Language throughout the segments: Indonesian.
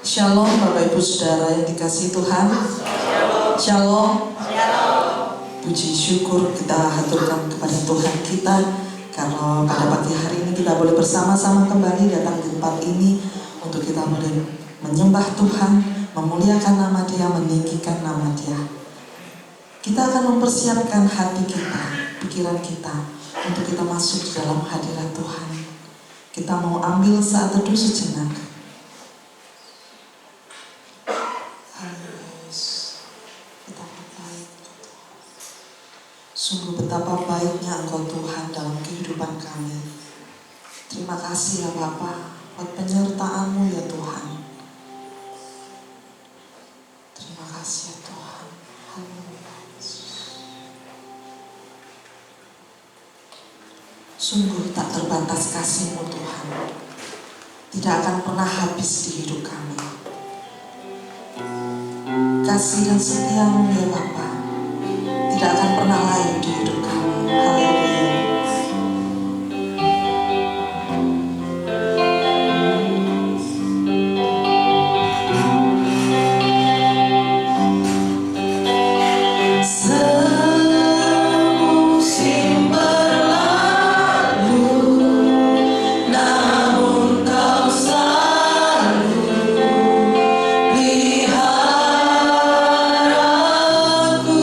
Shalom Bapak Ibu Saudara yang dikasihi Tuhan. Shalom. Puji syukur kita haturkan kepada Tuhan kita karena pada pagi hari ini kita boleh bersama-sama kembali datang di tempat ini untuk kita boleh menyembah Tuhan, memuliakan nama Dia, meninggikan nama Dia. Kita akan mempersiapkan hati kita, pikiran kita untuk kita masuk ke dalam hadirat Tuhan. Kita mau ambil saat teduh sejenak. Sungguh betapa baiknya Engkau Tuhan dalam kehidupan kami. Terima kasih ya Bapa buat penyertaan-Mu ya Tuhan. Terima kasih ya Tuhan. Haleluya. Sungguh tak terbatas kasih-Mu Tuhan. Tidak akan pernah habis di hidup kami. Kasih dan setia-Mu ya Bapa tidak akan pernah layu di hidup kami. Haleluya. Semusim berlalu, namun Kau selalu pelihara aku.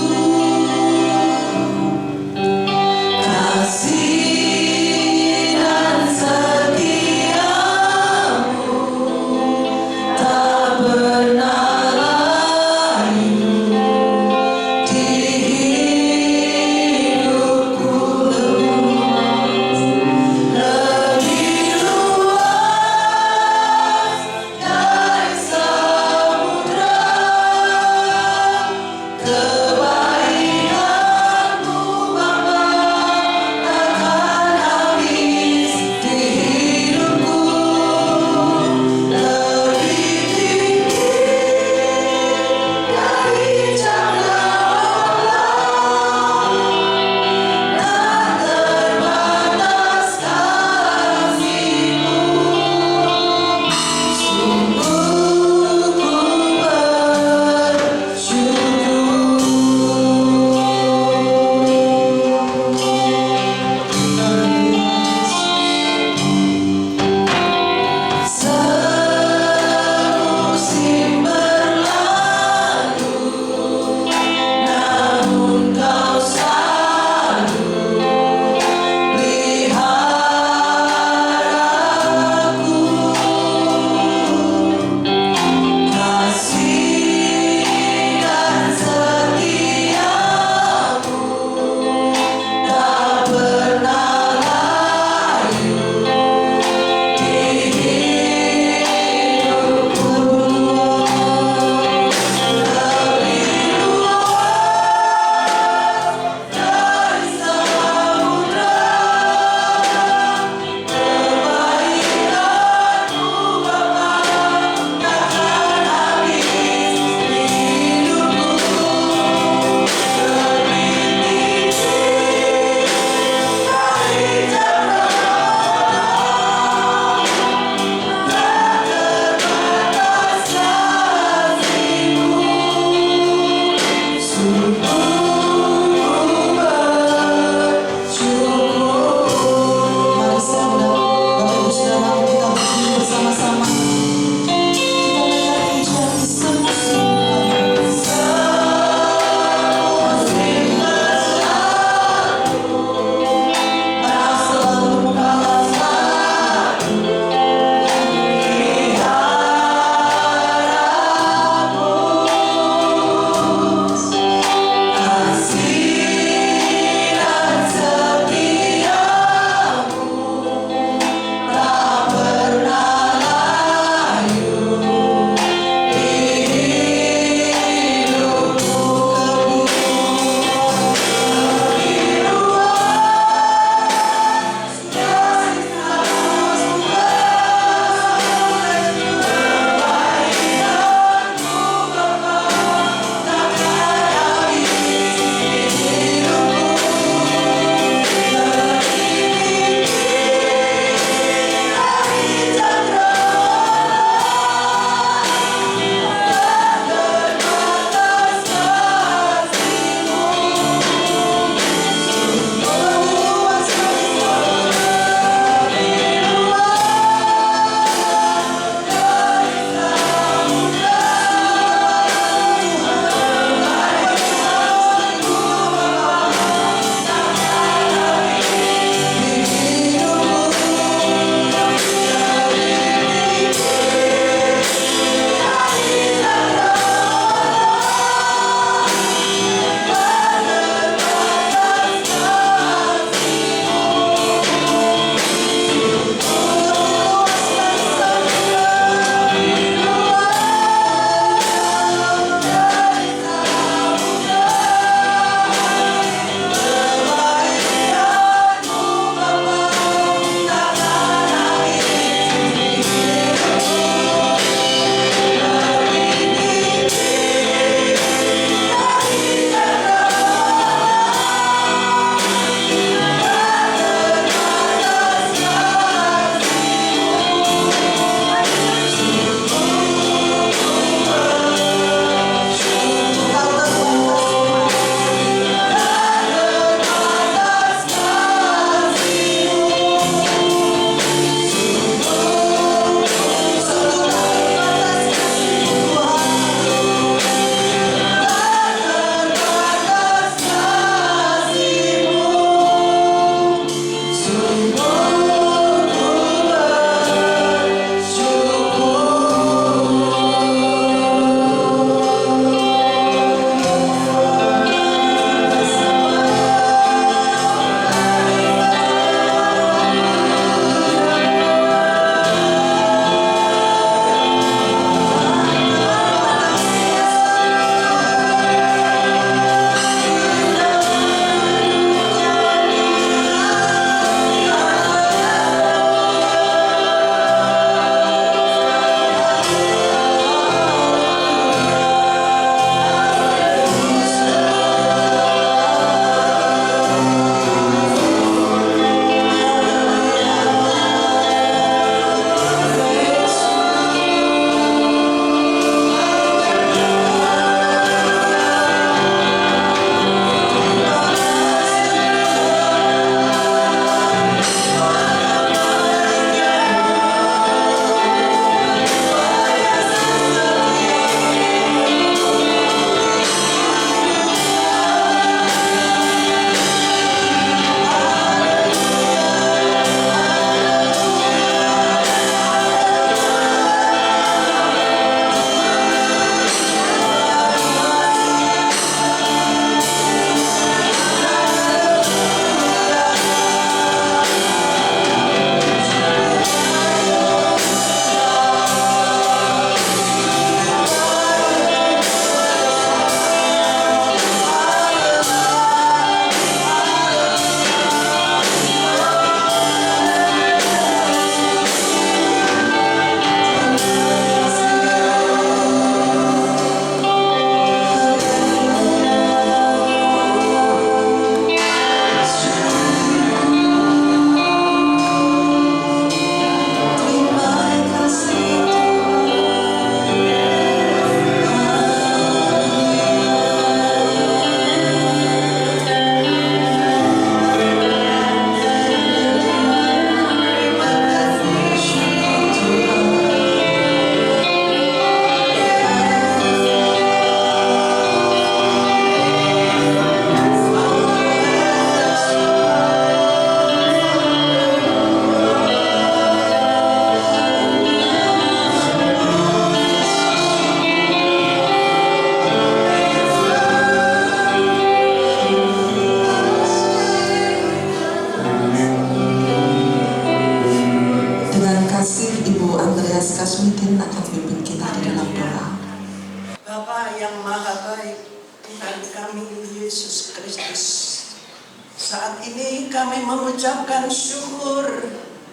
Saat ini kami mengucapkan syukur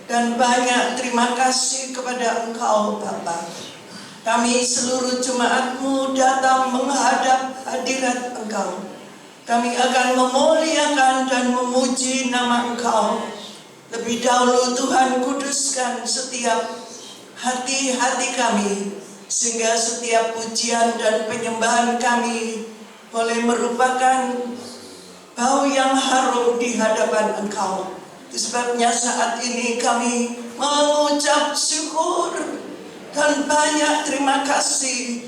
dan banyak terima kasih kepada Engkau Bapa. Kami seluruh jemaat-Mu datang menghadap hadirat Engkau. Kami akan memuliakan dan memuji nama Engkau. Lebih dahulu Tuhan kuduskan setiap hati-hati kami, sehingga setiap pujian dan penyembahan kami boleh merupakan bau yang harum di hadapan Engkau. Itu sebabnya saat ini kami mengucap syukur dan banyak terima kasih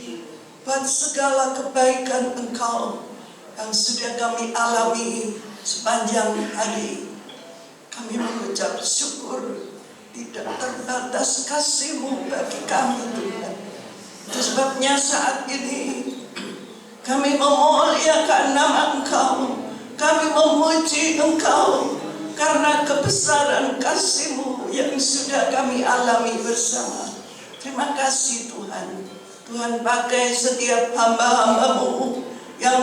buat segala kebaikan Engkau yang sudah kami alami sepanjang hari. Kami mengucap syukur tidak terbatas kasih-Mu bagi kami Tuhan. Itu sebabnya saat ini kami memuliakan nama Engkau. Kami memuji Engkau karena kebesaran kasih-Mu yang sudah kami alami bersama. Terima kasih Tuhan. Tuhan pakai setiap hamba-hamba-Mu yang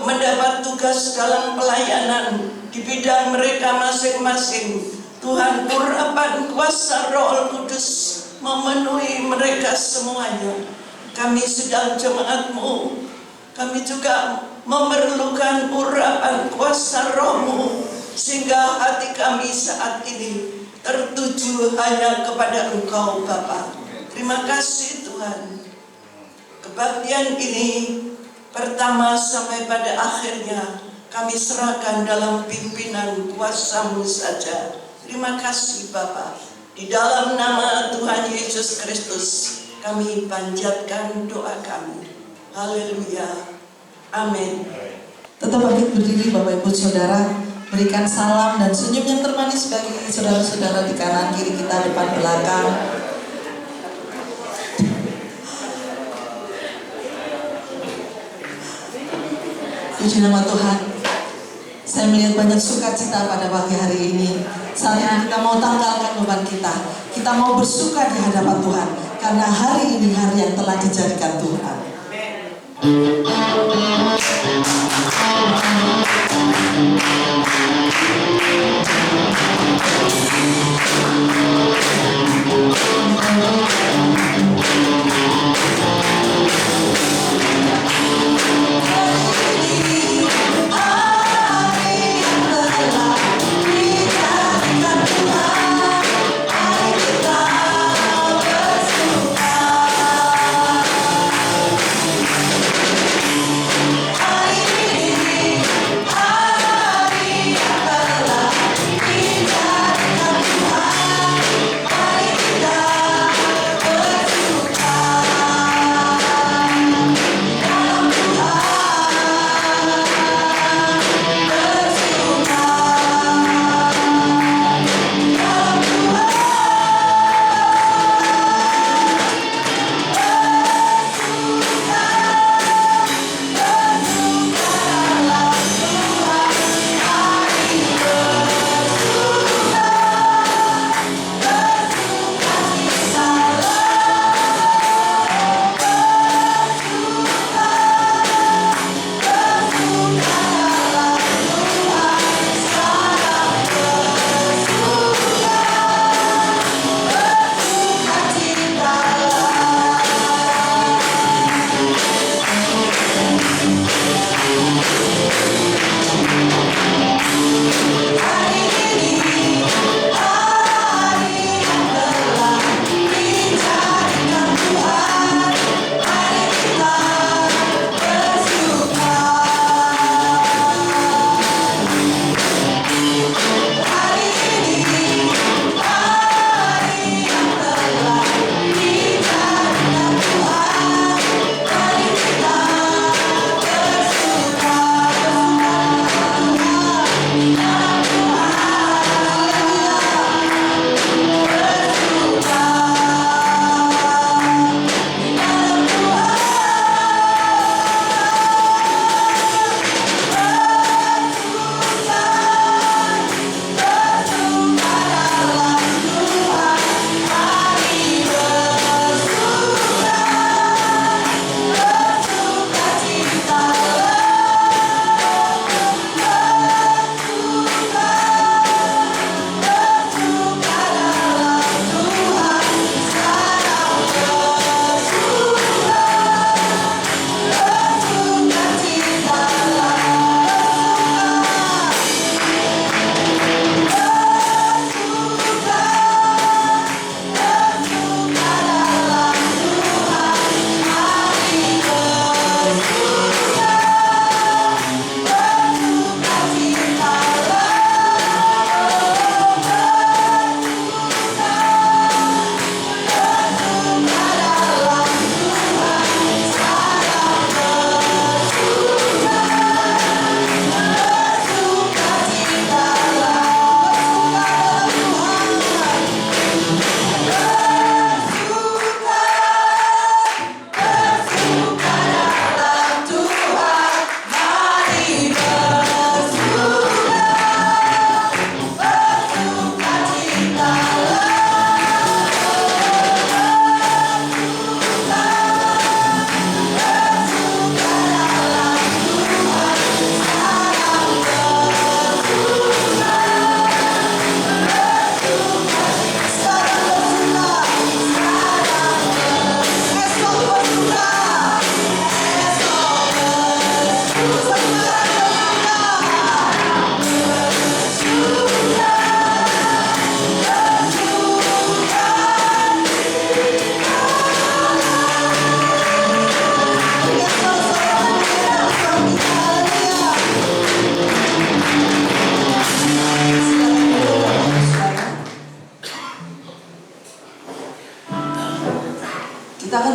mendapat tugas dalam pelayanan di bidang mereka masing-masing. Tuhan, urapan kuasa Roh Kudus memenuhi mereka semuanya. Kami sedang jemaat-Mu. Kami juga memerlukan urapan kuasa Roh-Mu, sehingga hati kami saat ini tertuju hanya kepada Engkau Bapa. Terima kasih Tuhan. Kebaktian ini pertama sampai pada akhirnya kami serahkan dalam pimpinan kuasa-Mu saja. Terima kasih Bapa. Di dalam nama Tuhan Yesus Kristus kami panjatkan doa kami. Haleluya. Amin. Tetap bangkit berdiri Bapak Ibu Saudara. Berikan salam dan senyum yang termanis bagi saudara-saudara di kanan kiri kita, depan belakang. Puji nama Tuhan. Saya melihat banyak sukacita pada pagi hari ini. Saat ini kita mau tanggalkan beban kita. Kita mau bersuka di hadapan Tuhan. Karena hari ini hari yang telah dijadikan Tuhan.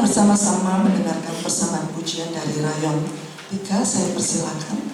bersama-sama mendengarkan persembahan pujian dari Rayon 3. Saya persilakan.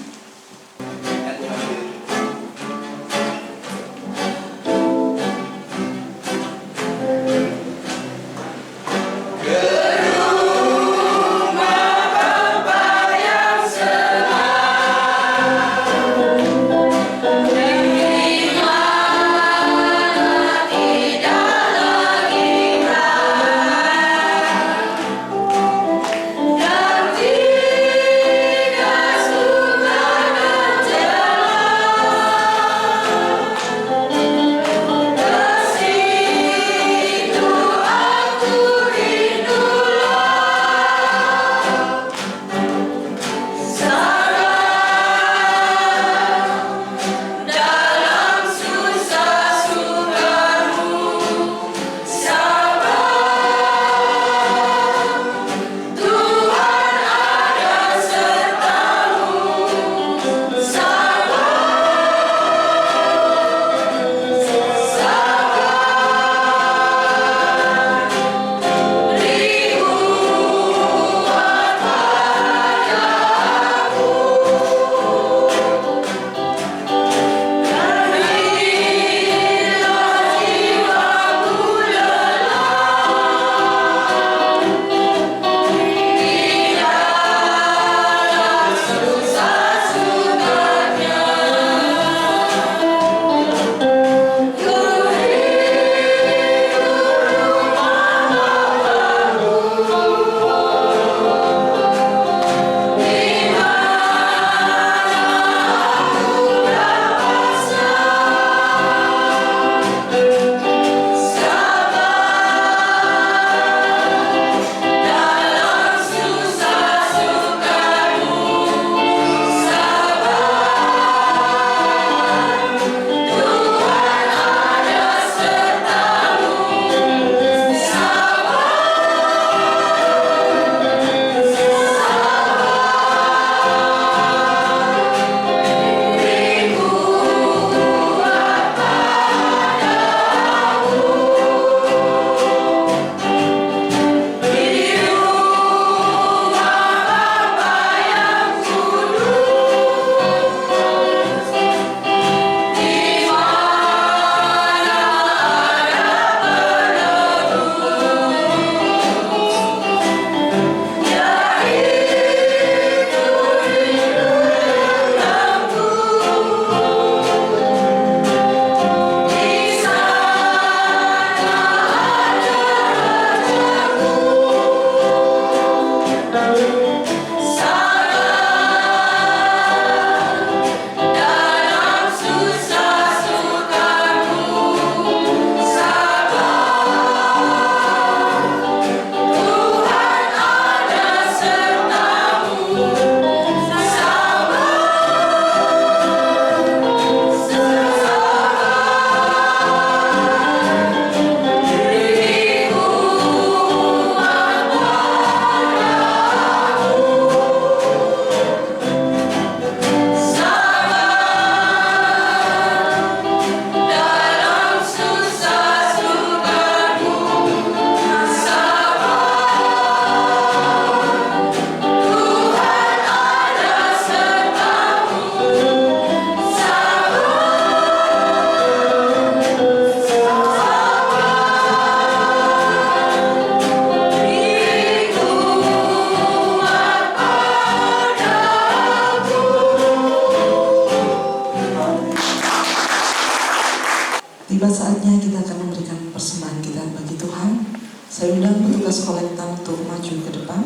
Tiba saatnya kita akan memberikan persembahan kita bagi Tuhan. Saya undang petugas kolekta untuk maju ke depan.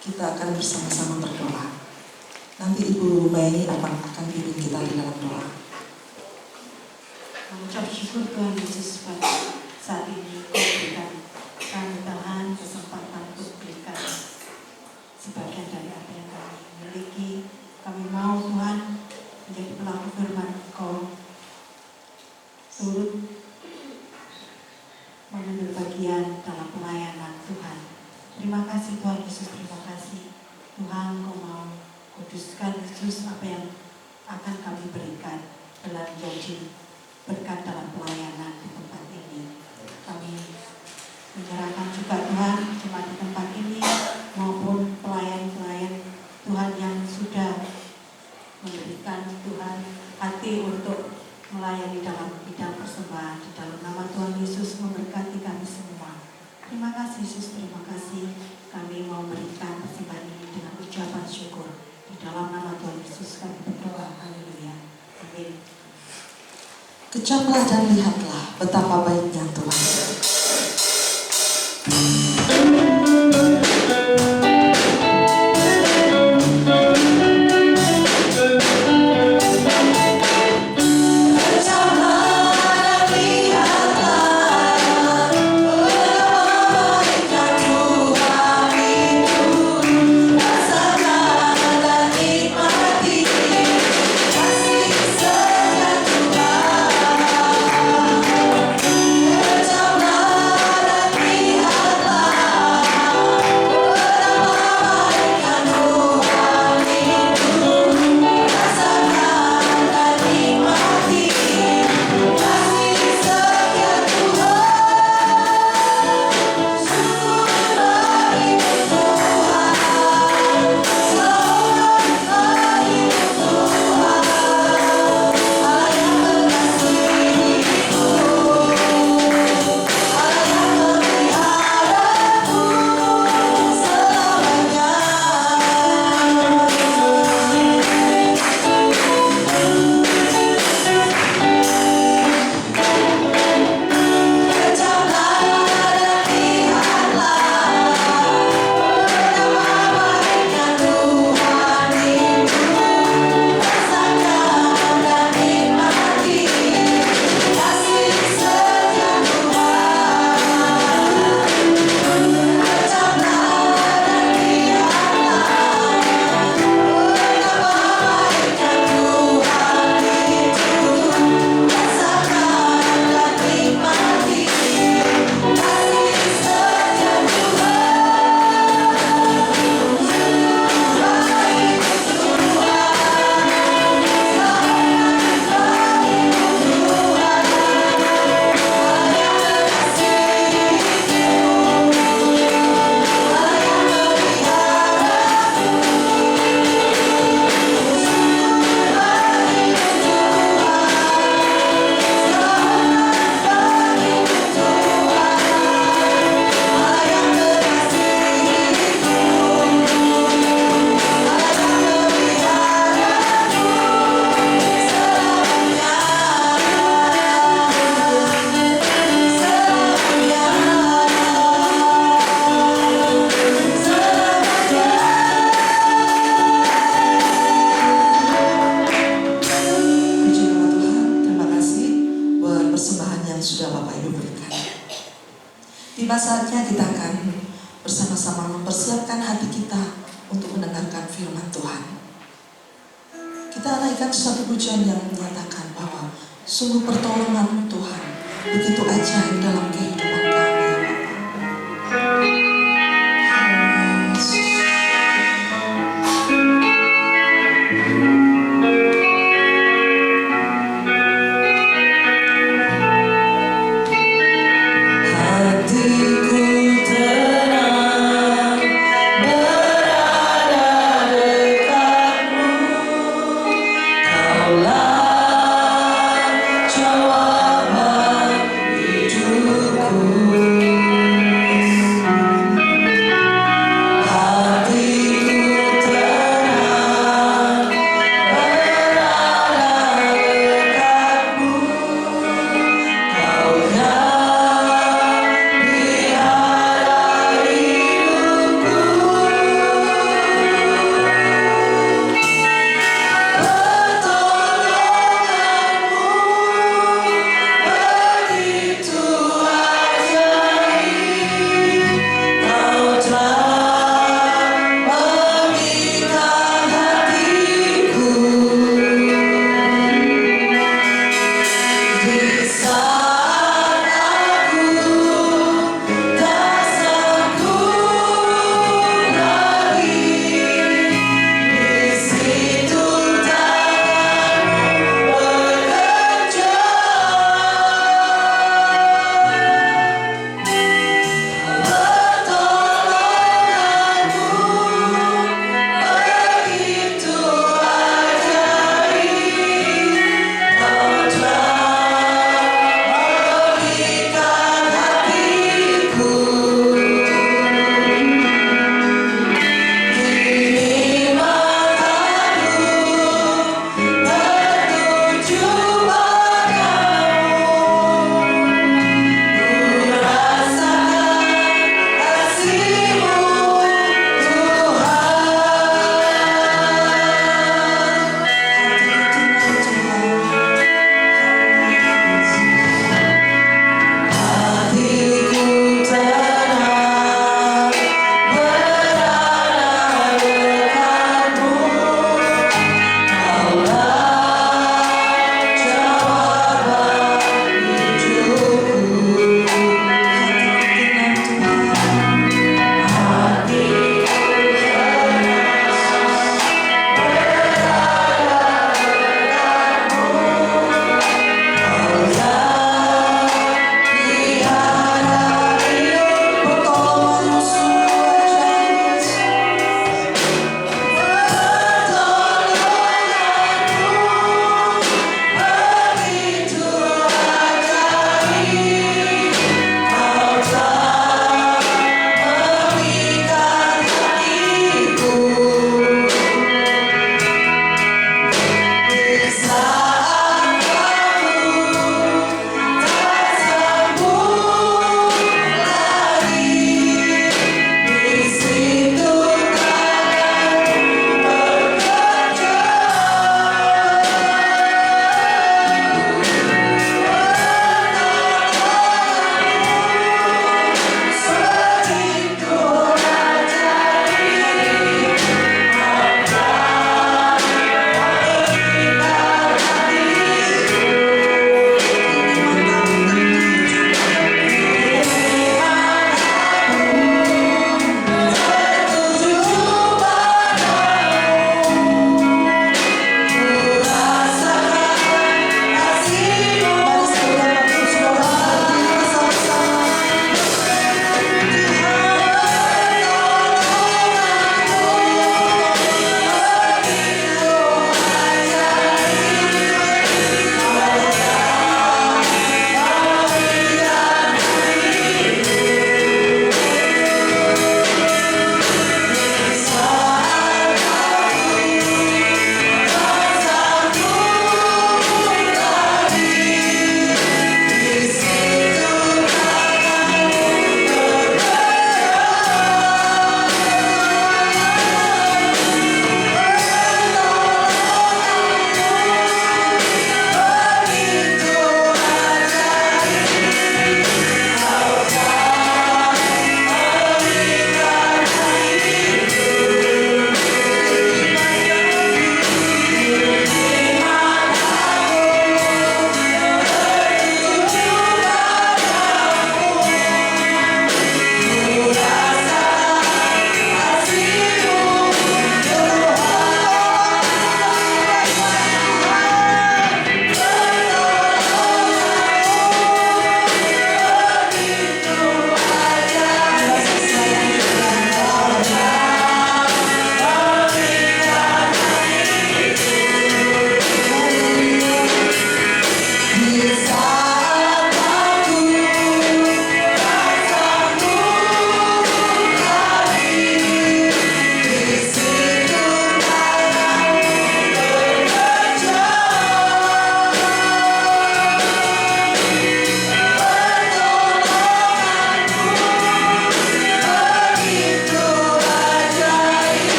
Kita akan bersama-sama berdoa. Nanti Ibu Mei akan pimpin kita di dalam doa. Mengucap syukur Tuhan Yesus pada saat ini Kau berikan kami Tuhan kesempatan untuk berikan sebagian dari apa yang kami miliki. Kami mau Tuhan menjadi pelaku firman Kau, turut mengambil bagian dalam pelayanan Tuhan. Terima kasih Tuhan Yesus, terima kasih Tuhan, Kau mau kuduskan Yesus apa yang akan kami berikan dalam janji berkat dalam pelayanan di tempat ini. Kami Menyerahkan juga Tuhan jemaat di tempat ini maupun pelayan-pelayan Tuhan yang sudah memberikan Tuhan hati untuk melayani dalam bidang persembahan. Di dalam nama Tuhan Yesus memberkati kami semua. Terima kasih Yesus, terima kasih. Kami mau memberikan persembahan ini dengan ucapan syukur. Di dalam nama Tuhan Yesus kami berdoa. Haleluya. Amin. Kecaplah dan lihatlah betapa baiknya Tuhan. Tiba saatnya kita akan bersama-sama mempersiapkan hati kita untuk mendengarkan firman Tuhan. Kita naikkan satu pujian yang menyatakan bahwa sungguh pertolongan Tuhan begitu ajaib dalam kehidupan kami, ya Bapa.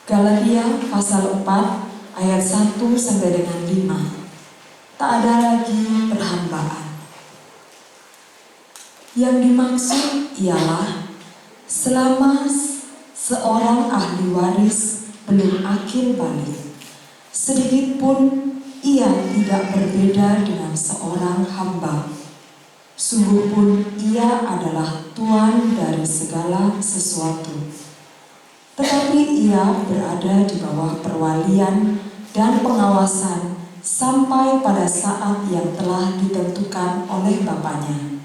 Galatia pasal 4 ayat 1 sampai dengan 5. Tak ada lagi perhambaan. Yang dimaksud ialah selama seorang ahli waris belum akil balik, sedikit pun ia tidak berbeda dengan seorang hamba. Sungguh pun ia adalah tuan dari segala sesuatu. Tetapi ia berada di bawah perwalian dan pengawasan sampai pada saat yang telah ditentukan oleh Bapaknya.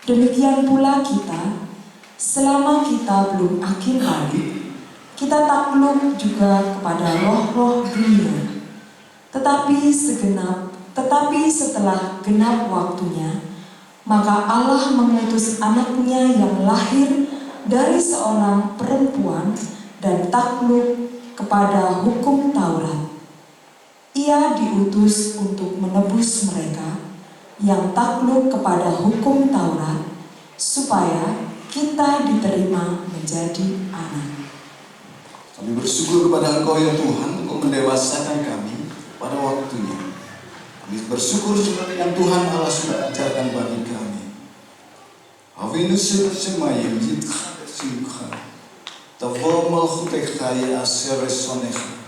Demikian pula kita, selama kita belum akil balik, kita takluk juga kepada roh-roh dunia. Tetapi setelah genap waktunya, maka Allah mengutus anaknya yang lahir dari seorang perempuan dan takluk kepada hukum Taurat. Ia diutus untuk menebus mereka yang takluk kepada hukum Taurat, supaya kita diterima menjadi anak. Kami bersyukur kepada Engkau ya Tuhan, Engkau mendewasakan kami pada waktunya. Kami bersyukur seperti yang Tuhan Allah sudah ajarkan bagi kami. Avinu shemayim yitcha simcha, tavo malchutecha ya'aser resonecha,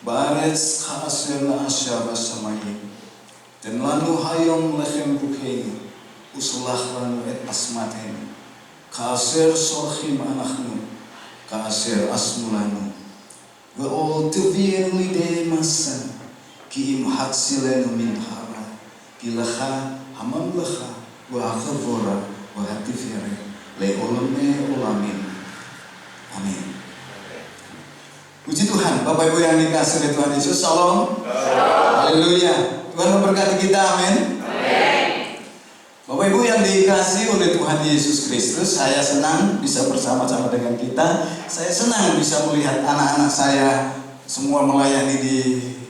ba'aretz cha'aser na'asher b'shamayim. Dan lanu hayom lechem bukheinu, uslach lanu et asmatenu, ka'aser sorchim anachnu, ka'aser asmulanu. Ve'ol tuvienu lidei masa, ki im hatsilenu min hara, ki lecha hamamlecha, wa'achavora, wa'hatifere, le'olame olamin. Amin. Puji Tuhan, Bapak Ibu yang dikasihi oleh Tuhan Yesus, Shalom. Haleluya. Tuhan memberkati kita, amin. Bapak Ibu yang dikasihi oleh Tuhan Yesus Kristus, saya senang bisa bersama-sama dengan kita. Saya senang bisa melihat anak-anak saya semua melayani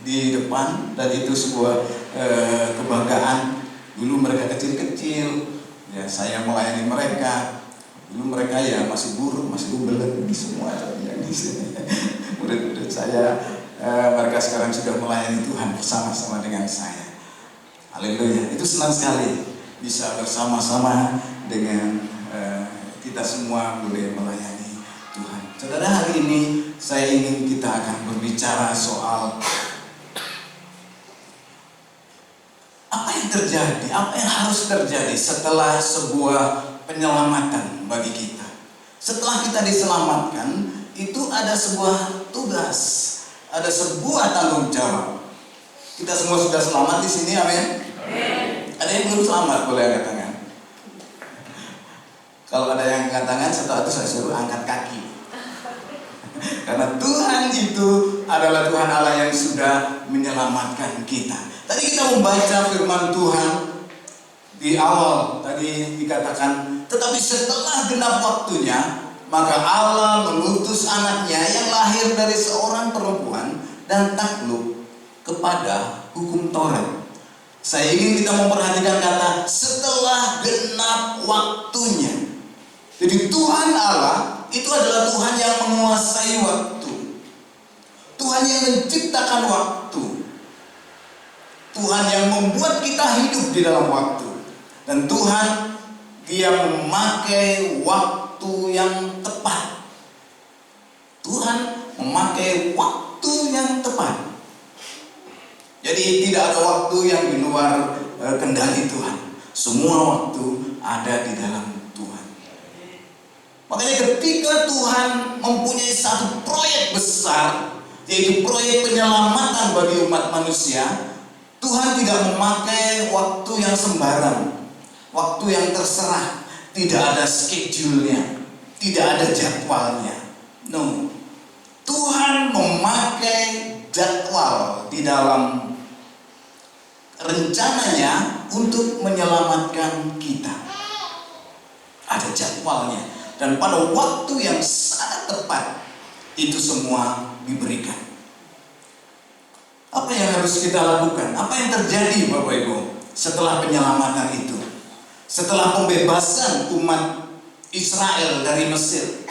di depan, dan itu sebuah kebanggaan. Dulu mereka kecil-kecil, ya saya melayani mereka. Dulu mereka ya masih buruk, masih umbelet, semua yang di sini. Murid-murid saya, mereka sekarang sudah melayani Tuhan bersama-sama dengan saya. Haleluya. Itu senang sekali bisa bersama-sama dengan kita semua boleh melayani Tuhan. Saudara, hari ini saya ingin kita akan berbicara soal apa yang terjadi, apa yang harus terjadi setelah sebuah penyelamatan bagi kita. Setelah kita diselamatkan, itu ada sebuah tugas, ada sebuah tanggung jawab. Kita semua sudah selamat di sini, amin. Ada yang belum selamat, boleh angkat tangan. Kalau ada yang angkat tangan, setelah itu saya suruh angkat kaki. Karena Tuhan itu adalah Tuhan Allah yang sudah menyelamatkan kita. Tadi kita membaca firman Tuhan di awal, tadi dikatakan, tetapi setelah genap waktunya, maka Allah mengutus anaknya yang lahir dari seorang perempuan dan takluk kepada hukum Taurat. Saya ingin kita memperhatikan kata setelah genap waktunya. Jadi Tuhan Allah itu adalah Tuhan yang menguasai waktu, Tuhan yang menciptakan waktu, Tuhan yang membuat kita hidup di dalam waktu. Dan Tuhan, Dia memakai waktu yang tepat. Tuhan memakai waktu yang tepat. Jadi tidak ada waktu yang di luar kendali Tuhan. Semua waktu ada di dalam Tuhan. Makanya ketika Tuhan mempunyai satu proyek besar, yaitu proyek penyelamatan bagi umat manusia, Tuhan tidak memakai waktu yang sembarang, waktu yang terserah, tidak ada schedule-nya, tidak ada jadwalnya. No. Tuhan memakai jadwal di dalam rencananya untuk menyelamatkan kita. Ada jadwalnya, dan pada waktu yang sangat tepat itu semua diberikan. Apa yang harus kita lakukan? Apa yang terjadi Bapak Ibu setelah penyelamatan itu? Setelah pembebasan umat Israel dari Mesir,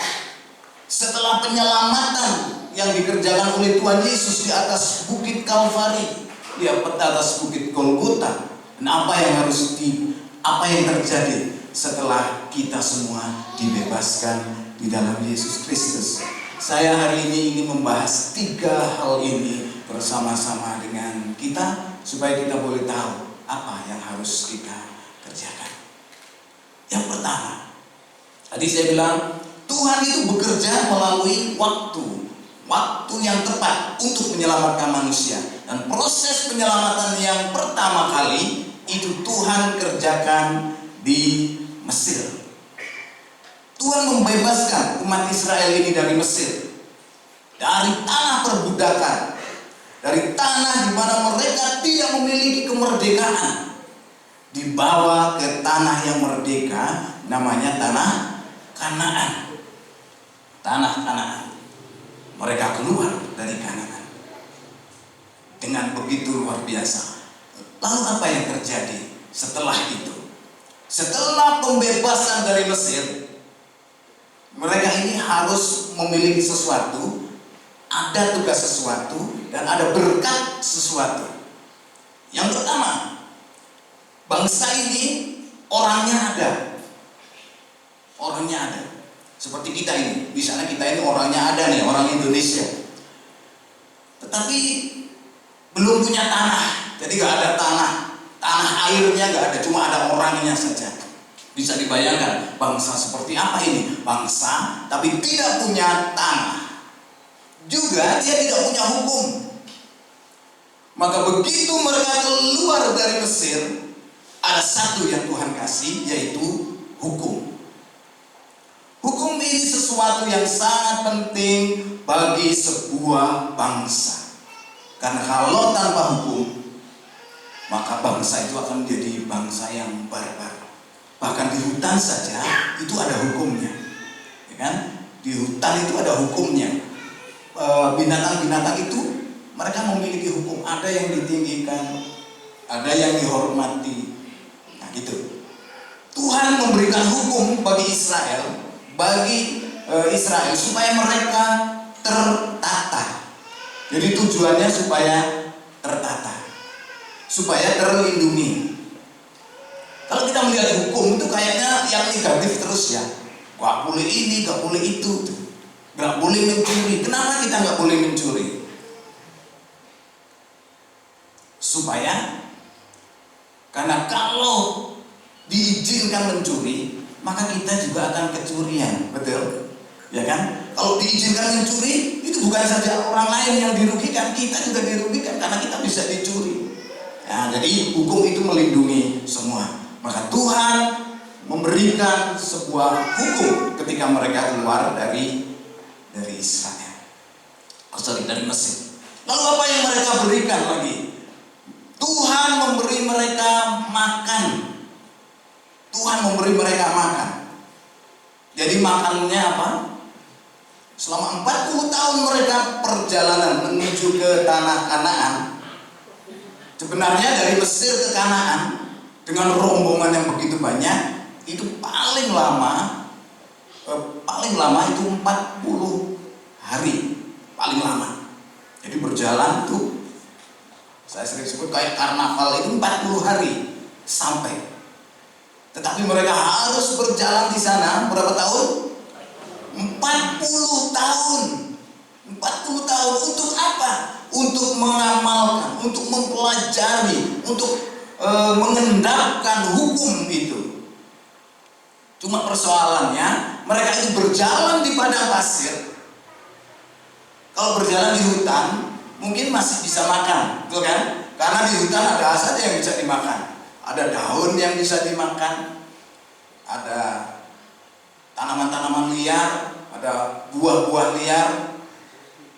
setelah penyelamatan yang dikerjakan oleh Tuhan Yesus di atas bukit Kalvari, di atas bukit Golgota, dan apa yang terjadi setelah kita semua dibebaskan di dalam Yesus Kristus. Saya hari ini ingin membahas 3 hal ini bersama-sama dengan kita, supaya kita boleh tahu apa yang harus kita kerjakan. Yang pertama, tadi saya bilang Tuhan itu bekerja melalui waktu yang tepat untuk menyelamatkan manusia. Dan proses penyelamatan yang pertama kali itu Tuhan kerjakan di Mesir. Tuhan membebaskan umat Israel ini dari Mesir, dari tanah perbudakan, dari tanah di mana mereka tidak memiliki kemerdekaan, dibawa ke tanah yang merdeka, namanya tanah Kanaan. Tanah Kanaan. Mereka keluar dari Kanaan dengan begitu luar biasa. Lalu apa yang terjadi setelah itu? Setelah pembebasan dari Mesir, mereka ini harus memiliki sesuatu, ada tugas sesuatu, dan ada berkat sesuatu. Yang pertama, bangsa ini orangnya ada. Seperti kita ini, misalnya kita ini orangnya ada nih, orang Indonesia. Tetapi belum punya tanah, jadi gak ada tanah airnya gak ada, cuma ada orangnya saja. Bisa dibayangkan bangsa seperti apa ini? Bangsa tapi tidak punya tanah, juga dia tidak punya hukum. Maka begitu mereka keluar dari Mesir, ada satu yang Tuhan kasih, yaitu hukum. Hukum ini sesuatu yang sangat penting bagi sebuah bangsa. Karena kalau tanpa hukum, maka bangsa itu akan menjadi bangsa yang barbar. Bahkan di hutan saja itu ada hukumnya, ya kan? Di hutan itu ada hukumnya. Binatang-binatang itu mereka memiliki hukum. Ada yang ditinggikan, ada yang dihormati. Nah gitu. Tuhan memberikan hukum bagi Israel, supaya mereka tertata. Jadi tujuannya supaya tertata, supaya terlindungi. Kalau kita melihat hukum itu kayaknya yang negatif terus ya. Gak boleh ini, gak boleh itu, gak boleh mencuri. Kenapa kita gak boleh mencuri? Karena kalau diizinkan mencuri, maka kita juga akan kecurian, betul? Ya kan? Kalau diizinkan mencuri, itu bukan saja orang lain yang dirugikan, kita juga dirugikan karena kita bisa dicuri. Ya, jadi hukum itu melindungi semua. Maka Tuhan memberikan sebuah hukum ketika mereka keluar dari Israel. Dari Mesir. Lalu apa yang mereka berikan lagi? Tuhan memberi mereka makan. Jadi makannya apa? Selama 40 tahun mereka perjalanan menuju ke tanah Kanaan. Sebenarnya dari Mesir ke Kanaan dengan rombongan yang begitu banyak, itu paling lama itu 40 hari, paling lama. Jadi berjalan tuh, saya sering sebut kayak karnaval, itu 40 hari sampai. Tetapi mereka harus berjalan di sana berapa tahun? 40 tahun. 40 tahun untuk apa? Untuk mengamalkan, untuk mempelajari, untuk mengendapkan hukum itu. Cuma persoalannya, mereka itu berjalan di padang pasir. Kalau berjalan di hutan, mungkin masih bisa makan, betul kan? Karena di hutan ada saja yang bisa dimakan. Ada daun yang bisa dimakan, ada tanaman-tanaman liar, ada buah-buah liar.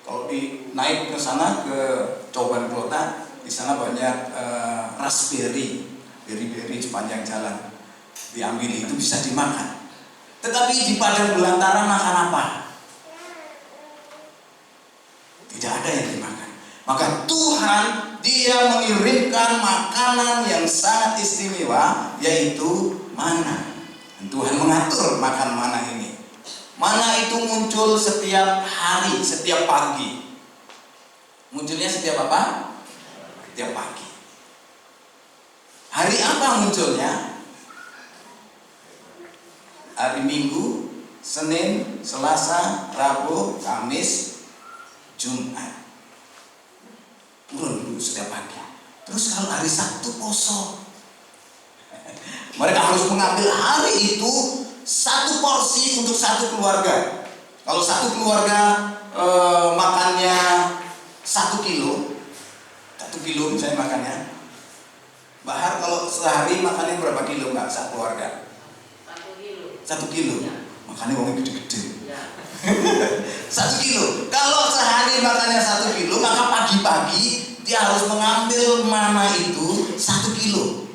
Kalau naik ke sana ke Coban Kota, di sana banyak raspberry, beri-beri sepanjang jalan. Diambil itu bisa dimakan. Tetapi di padang belantara makan apa? Tidak ada yang dimakan. Maka Tuhan dia mengirimkan makanan yang sangat istimewa, yaitu mana. Dan Tuhan mengatur makan mana ini. Mana itu muncul setiap hari, setiap pagi. Munculnya setiap apa? Setiap pagi. Hari apa munculnya? Hari Minggu, Senin, Selasa, Rabu, Kamis, Jumat. Turun dulu setiap pagi. Terus kalau hari Sabtu kosong. Mereka harus mengambil hari itu satu porsi untuk satu keluarga. Kalau satu keluarga makannya 1 kilo, 1 kilo misalnya makannya. Bahar kalau sehari makannya berapa kilo Mbak satu keluarga? 1 kilo. Makannya uangnya gede-gede. 1 kilo. Kalau sehari makannya 1 kilo, maka pagi-pagi dia harus mengambil mana itu 1 kilo.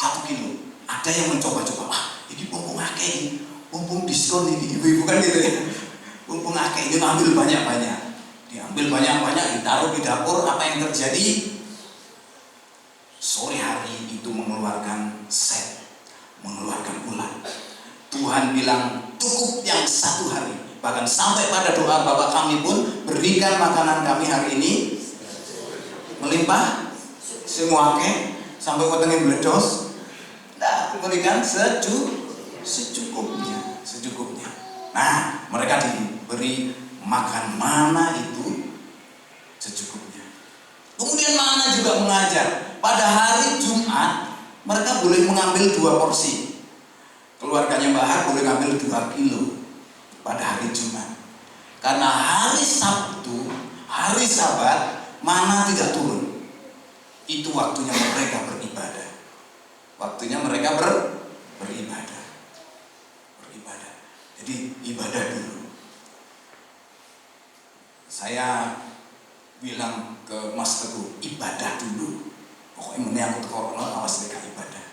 1 kilo. Ada yang mencoba-coba, wah ini mumpung akeh, mumpung diskon ini, ibu-ibu kan gitu ya. Mumpung akeh ini ambil banyak-banyak. Diambil banyak-banyak, ditaruh di dapur. Apa yang terjadi? Sore hari itu mengeluarkan set, mengeluarkan ulat. Tuhan bilang cukup yang 1 hari. Bahkan sampai pada doa Bapak kami pun, berikan makanan kami hari ini melimpah, semua akeh, sampai wetenge bledos. Nah, berikan secukupnya. Nah, mereka diberi makan mana itu secukupnya. Kemudian mana juga mengajar. Pada hari Jumat, mereka boleh mengambil 2 porsi. Keluarganya Mbak Har boleh ngambil 2 kilo pada hari Jumat. Karena hari Sabtu, hari Sabat, mana tidak turun. Itu waktunya mereka beribadah. Waktunya mereka beribadah. Jadi ibadah dulu. Saya bilang ke Mas Teguh, ibadah dulu. Pokoknya menyangkut corona, awas mereka ibadah.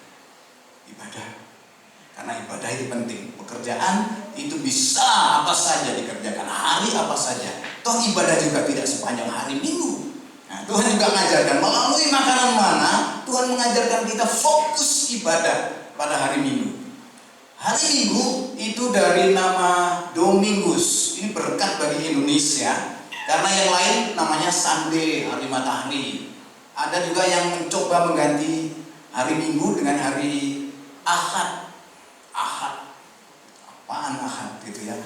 Karena ibadah itu penting. Pekerjaan itu bisa apa saja dikerjakan, hari apa saja. Toh ibadah juga tidak sepanjang hari Minggu. Nah, Tuhan juga mengajarkan melalui makanan mana, Tuhan mengajarkan kita fokus ibadah pada hari Minggu. Hari Minggu itu dari nama Domingus. Ini berkat bagi Indonesia. Karena yang lain namanya Sunday, hari matahari. Ada juga yang mencoba mengganti hari Minggu dengan hari Ahad. Apaan Ahad gitu ya.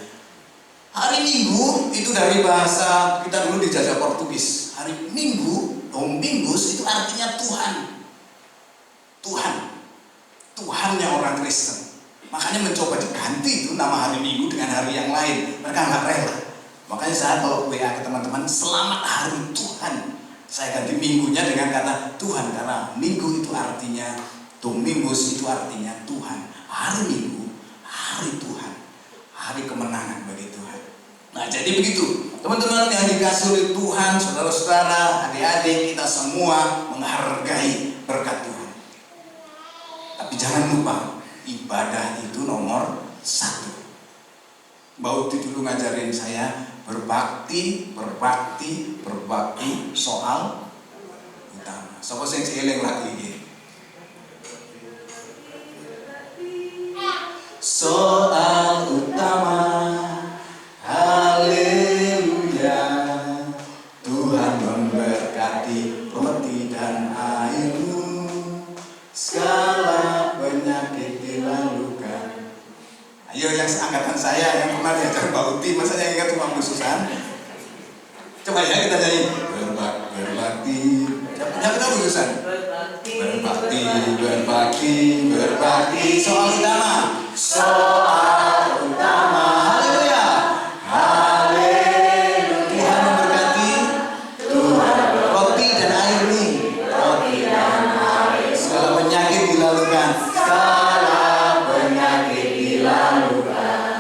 Hari Minggu itu dari bahasa kita dulu dijajah Portugis. Hari Minggu, Domingus itu artinya Tuhan. Tuhannya orang Kristen. Makanya mencoba diganti itu nama hari Minggu dengan hari yang lain. Mereka nggak rela. Makanya saya kalau WA ke teman-teman, selamat hari Tuhan. Saya ganti minggunya dengan kata Tuhan. Karena Minggu itu artinya, Domingus itu artinya Tuhan. Hari Minggu, hari Tuhan. Hari kemenangan bagi Tuhan. Nah jadi begitu. Teman-teman yang dikasih oleh Tuhan, saudara-saudara, adik-adik, kita semua menghargai berkat Tuhan. Tapi jangan lupa, ibadah itu nomor 1. Mbak Uti dulu ngajarin saya berbakti soal utama. Sopo sing eling lagi iki. Soal utama, haleluya. Tuhan memberkati roti dan airmu, segala penyakit dilalukan. Ayo yang seangkatan saya yang pernah diajar Mbak Uti, masa yang ingat cuma khususan? Coba ya kita nyanyi berbakti. Yang kita khususan? Berbakti. Soal utama. Haleluya. Tuhan memberkati. Roti dan air nih. Segala penyakit dilalukan.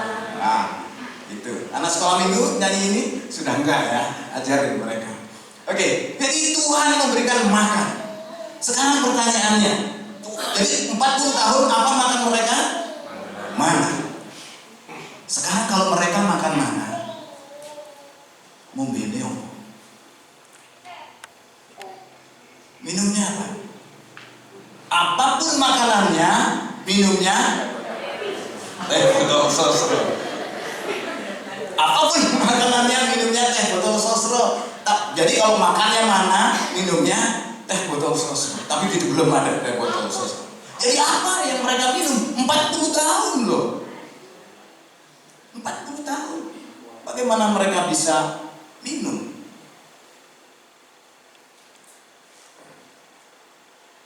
Anak sekolah minggu nyanyi ini sudah enggak ya, ajarin mereka. Oke, jadi Tuhan memberikan makan. Sekarang pertanyaannya, jadi 40 tahun apa makan mereka? Mana? Sekarang kalau mereka makan mana? Mombene apa? Minumnya apa? Apapun makanannya, minumnya betul, Apapun makanannya, minumnya teh botol sosro. Jadi kalau makannya mana, minumnya teh botol sosro. Tapi itu belum ada teh botol sosro. Jadi apa yang mereka minum? 40 tahun loh. 40 tahun. Bagaimana mereka bisa minum?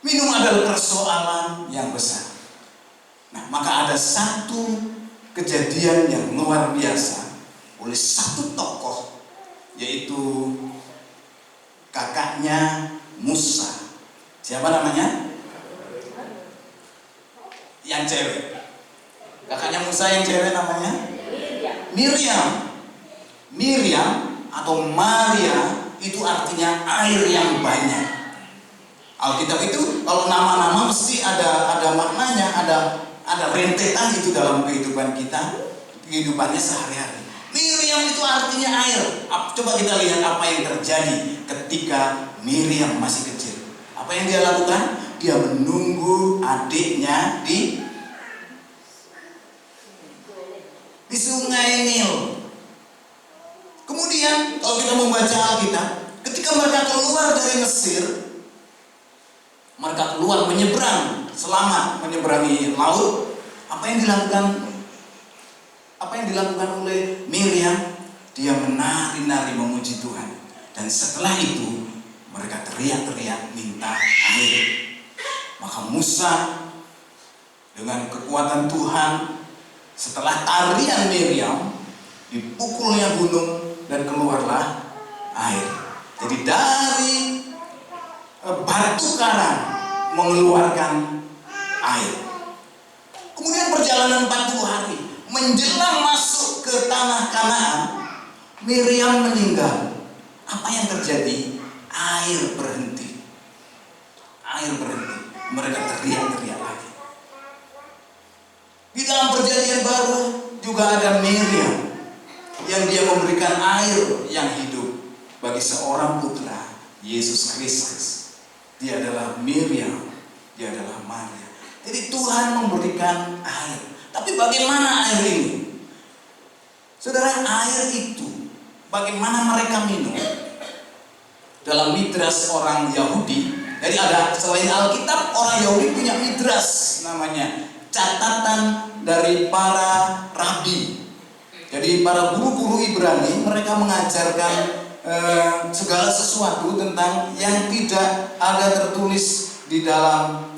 Minum adalah persoalan yang besar. Nah, maka ada satu kejadian yang luar biasa oleh satu tokoh, yaitu kakaknya Musa. Siapa namanya? Yang cewek. Kakaknya Musa yang cewek namanya? Miriam. Miriam atau Maria itu artinya air yang banyak. Alkitab itu kalau nama-nama mesti ada maknanya, ada rentetan itu dalam kehidupan kita, kehidupannya sehari-hari. Miriam itu artinya air. Coba kita lihat apa yang terjadi ketika Miriam masih kecil. Apa yang dia lakukan? Dia menunggu adiknya di sungai Nil. Kemudian kalau kita membaca Alkitab, ketika mereka keluar dari Mesir, mereka keluar menyeberang, selamat menyeberangi laut. Apa yang dilakukan oleh Miriam? Dia menari-nari memuji Tuhan. Dan setelah itu mereka teriak-teriak minta air. Maka Musa dengan kekuatan Tuhan, setelah tarian Miriam, dipukulnya gunung dan keluarlah air. Jadi dari batu karang mengeluarkan air. Kemudian perjalanan 40 hari menjelang masuk ke tanah Kanaan, Miriam meninggal. Apa yang terjadi? Air berhenti. Air berhenti. Mereka teriak-teriak lagi. Di dalam perjanjian baru juga ada Miriam yang dia memberikan air yang hidup bagi seorang putra, Yesus Kristus. Dia adalah Miriam, dia adalah Maria. Jadi Tuhan memberikan air. Tapi bagaimana air ini? Saudara, air itu bagaimana mereka minum? Dalam midras orang Yahudi, jadi ada selain Alkitab, orang Yahudi punya midras namanya, catatan dari para rabi. Jadi para guru-guru Ibrani, mereka mengajarkan segala sesuatu tentang yang tidak ada tertulis di dalam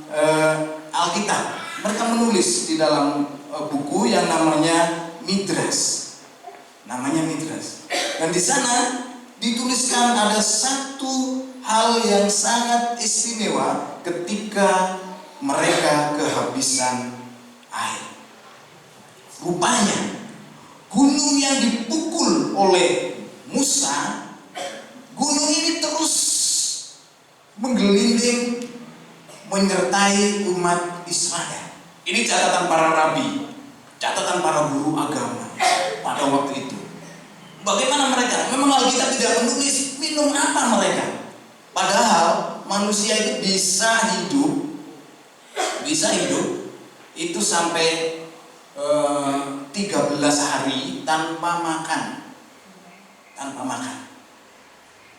Alkitab. Mereka menulis di dalam buku yang namanya Midras. Namanya Midras. Dan di sana dituliskan ada satu hal yang sangat istimewa ketika mereka kehabisan air. Rupanya gunung yang dipukul oleh Musa, gunung ini terus menggelinding menyertai umat Israel. Ini catatan para rabi, catatan para guru agama pada waktu itu. Bagaimana mereka? Memang Alkitab tidak menulis minum apa mereka. Padahal manusia itu bisa hidup itu sampai 13 hari tanpa makan.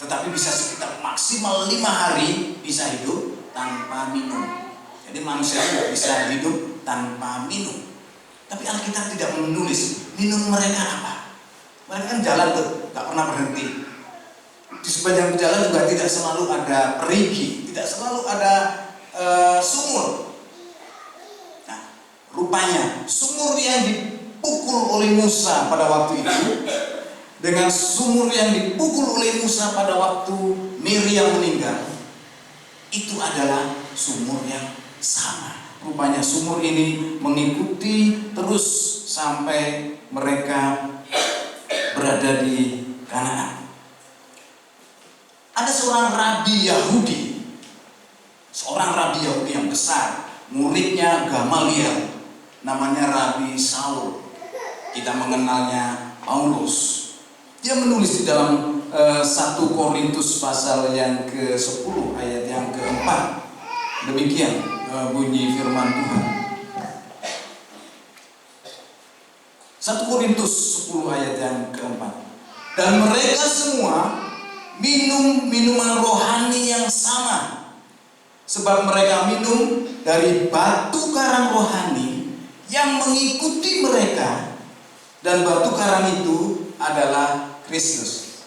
Tetapi bisa sekitar maksimal 5 hari bisa hidup tanpa minum. Jadi manusia tidak bisa hidup tanpa minum. Tapi Alkitab tidak menulis minum mereka apa. Mereka kan jalan tuh, gak pernah berhenti. Di sepanjang jalan juga tidak selalu ada perigi, tidak selalu ada sumur. Nah, rupanya sumur yang dipukul oleh Musa pada waktu itu dengan sumur yang dipukul oleh Musa pada waktu Miriam meninggal, itu adalah sumur yang sama. Rupanya sumur ini mengikuti terus sampai mereka berada di Kanaan. Ada seorang rabi Yahudi yang besar, muridnya Gamaliel, namanya Rabi Saul. Kita mengenalnya Paulus. Dia menulis di dalam 1 Korintus pasal yang ke-10 ayat yang ke-4. Demikian bunyi firman Tuhan. 1 Korintus 10 ayat yang ke-4. Dan mereka semua minum minuman rohani yang sama, sebab mereka minum dari batu karang rohani yang mengikuti mereka, dan batu karang itu adalah Kristus.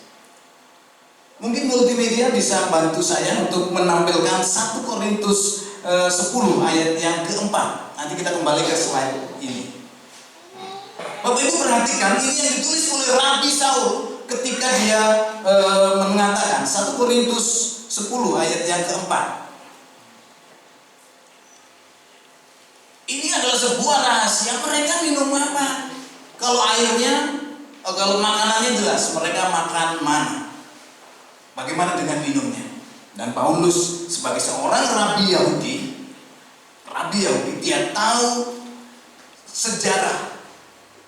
Mungkin multimedia bisa bantu saya untuk menampilkan 1 Korintus 10 ayat yang keempat. Nanti kita kembali ke slide ini. Bapak Ibu perhatikan, ini yang ditulis oleh Rabi Saul ketika dia mengatakan 1 Korintus 10 ayat yang keempat. Ini adalah sebuah rahasia. Mereka minum apa? Kalau airnya, kalau makanannya jelas, mereka makan mana. Bagaimana dengan minumnya? Dan Paulus sebagai seorang Rabi Yahudi, dia tahu sejarah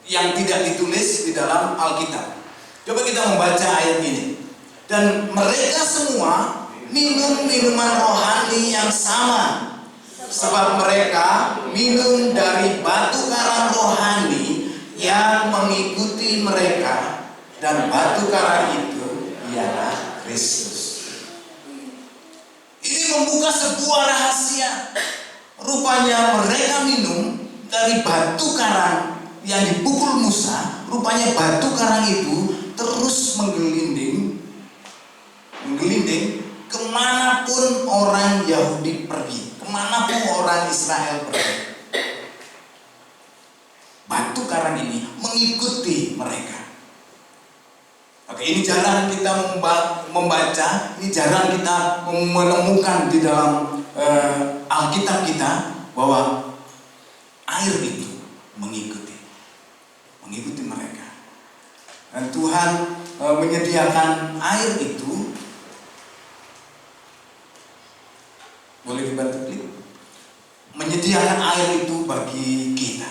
yang tidak ditulis di dalam Alkitab. Coba kita membaca ayat ini. Dan mereka semua minum minuman rohani yang sama, sebab mereka minum dari batu karang rohani yang mengikuti mereka, dan batu karang itu ialah Kristus. Ini membuka sebuah rahasia. Rupanya mereka minum dari batu karang yang dipukul Musa. Rupanya batu karang itu terus menggelinding kemanapun orang Yahudi pergi, kemanapun orang Israel pergi. Batu karang ini mengikuti mereka. Oke, ini jarang kita membaca, ini jarang kita menemukan di dalam Alkitab kita bahwa air itu mengikuti mereka. Dan Tuhan menyediakan air itu. Boleh dibantu klik? Menyediakan air itu bagi kita.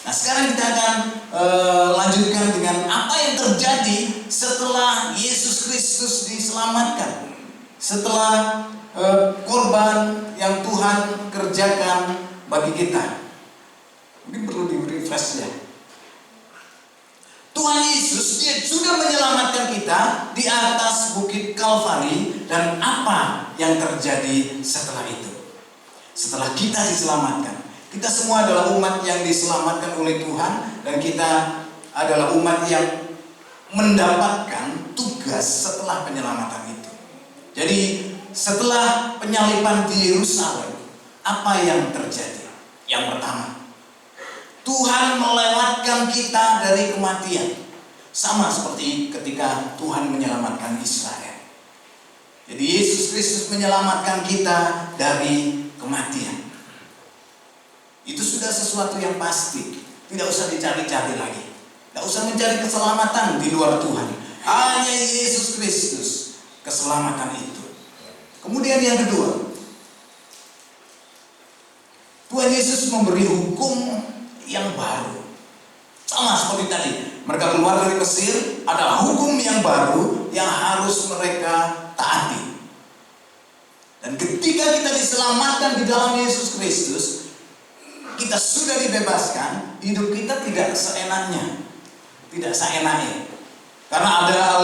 Nah, sekarang kita akan lanjutkan dengan apa yang terjadi setelah Yesus Kristus diselamatkan. Setelah korban yang Tuhan kerjakan bagi kita. Mungkin perlu di-refresh ya. Tuhan Yesus, dia sudah menyelamatkan kita di atas bukit Kalvari. Dan apa yang terjadi setelah itu? Setelah kita diselamatkan, kita semua adalah umat yang diselamatkan oleh Tuhan, dan kita adalah umat yang mendapatkan tugas setelah penyelamatan itu. Jadi setelah penyaliban di Yerusalem, apa yang terjadi? Yang pertama, Tuhan melewatkan kita dari kematian. Sama seperti ketika Tuhan menyelamatkan Israel. Jadi Yesus Kristus menyelamatkan kita dari kematian. Itu sudah sesuatu yang pasti. Tidak usah dicari-cari lagi. Tidak usah mencari keselamatan di luar Tuhan. Hanya Yesus Kristus keselamatan itu. Kemudian yang kedua, Tuhan Yesus memberi hukum yang baru. Sama seperti tadi, mereka keluar dari Mesir, ada hukum yang baru yang harus mereka taati. Dan ketika kita diselamatkan di dalam Yesus Kristus, kita sudah dibebaskan, hidup kita tidak seenaknya, tidak seenaknya. Karena ada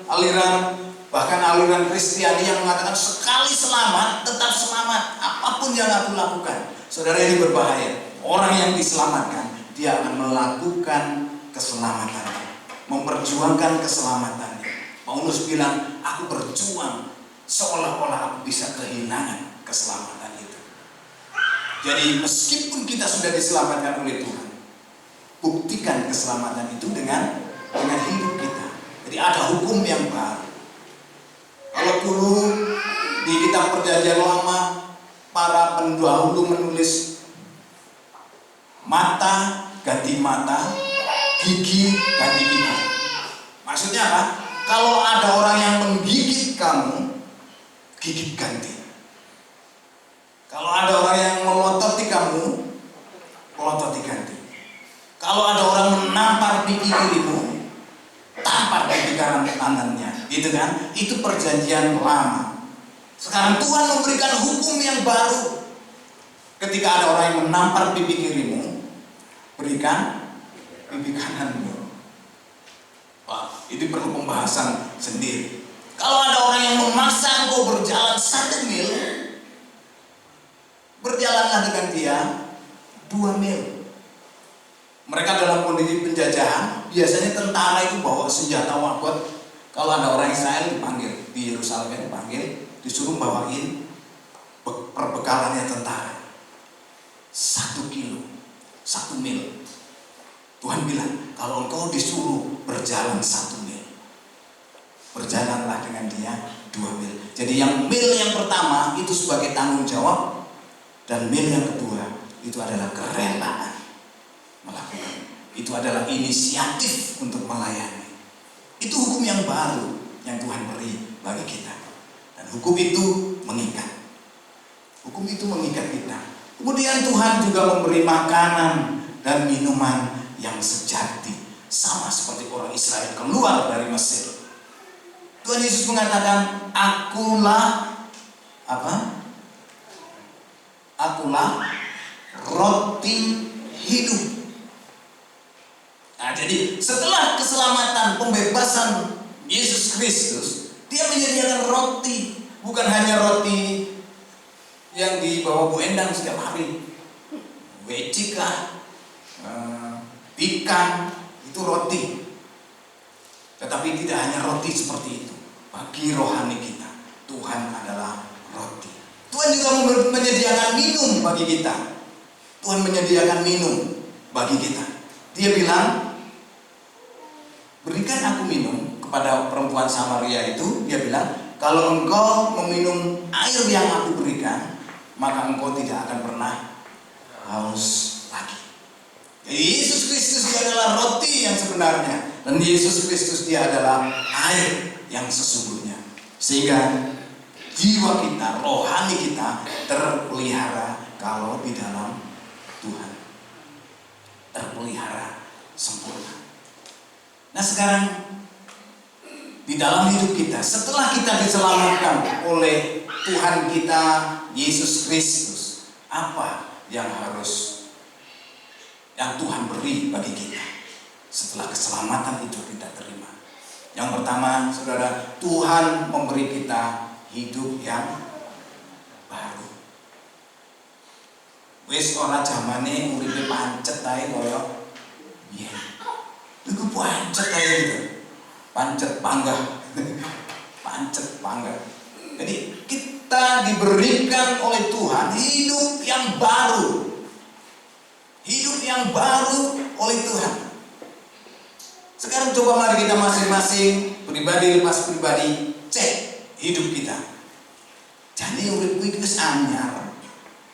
aliran bahkan aliran Kristiani yang mengatakan sekali selamat tetap selamat, apapun yang aku lakukan. Saudara, ini berbahaya. Orang yang diselamatkan, dia akan melakukan keselamatan, memperjuangkan keselamatan. Paulus bilang, aku berjuang seolah-olah aku bisa kehilangan keselamatan itu. Jadi meskipun kita sudah diselamatkan oleh Tuhan, buktikan keselamatan itu dengan hidup kita. Jadi ada hukum yang baru. Kalau dulu di kitab Perjanjian Lama, para pendahulu menulis mata ganti mata, gigi ganti gigi. Maksudnya apa? Kalau ada orang yang menggigit kamu, gigit ganti. Kalau ada orang yang melototi kamu, pelototi ganti. Kalau ada orang menampar pipi kirimu, tampar pipi kanannya, gitu kan? Itu perjanjian lama. Sekarang Tuhan memberikan hukum yang baru. Ketika ada orang yang menampar pipi kirimu, berikan pipi kananmu. Wah, Ini perlu pembahasan sendiri. Kalau ada orang yang memaksa engkau berjalan 1 mil, berjalanlah dengan dia 2 mil. Mereka dalam kondisi penjajahan, biasanya tentara itu bawa senjata wabot. Kalau ada orang Israel dipanggil, di Yerusalem dipanggil, disuruh bawain perbekalannya tentara. 1 kilo, 1 mil. Tuhan bilang, kalau engkau disuruh berjalan 1 mil, berjalanlah dengan dia 2 mil. Jadi yang mil yang pertama itu sebagai tanggung jawab, dan mil yang kedua itu adalah kerelaan melakukan. Itu adalah inisiatif untuk melayani. Itu hukum yang baru yang Tuhan beri bagi kita. Dan hukum itu mengikat. Hukum itu mengikat kita. Kemudian Tuhan juga memberi makanan dan minuman yang sejati, sama seperti orang Israel keluar dari Mesir. Tuhan Yesus mengatakan, akulah apa? Akulah roti hidup. Nah, jadi setelah keselamatan, pembebasan Yesus Kristus, dia menyediakan roti. Bukan hanya roti yang dibawa Bu Endang setiap hari, wecika, ikan, itu roti. Tetapi tidak hanya roti seperti itu. Bagi rohani kita, Tuhan adalah roti. Tuhan juga menyediakan minum bagi kita. Tuhan menyediakan minum bagi kita. Dia bilang, berikan aku minum. Kepada perempuan Samaria itu, dia bilang, kalau engkau meminum air yang aku berikan, maka engkau tidak akan pernah haus lagi. Jadi Yesus Kristus dia adalah roti yang sebenarnya, dan Yesus Kristus dia adalah air yang sesungguhnya. Sehingga jiwa kita, rohani kita terpelihara kalau di dalam Tuhan, terpelihara sempurna. Nah sekarang di dalam hidup kita, setelah kita diselamatkan oleh Tuhan kita Yesus Kristus, apa yang Tuhan beri bagi kita setelah keselamatan itu kita terima? Yang pertama, saudara, Tuhan memberi kita hidup yang baru. Wis ora zamane uripe pancet ae kaya biyen. Iku pancet ae gitu. Pancet panggah. Pancet panggah. Jadi kita diberikan oleh Tuhan hidup yang baru. Hidup yang baru oleh Tuhan. Sekarang coba mari kita masing-masing pribadi lepas pribadi cek hidup kita. Jadi uripku iki wis anyar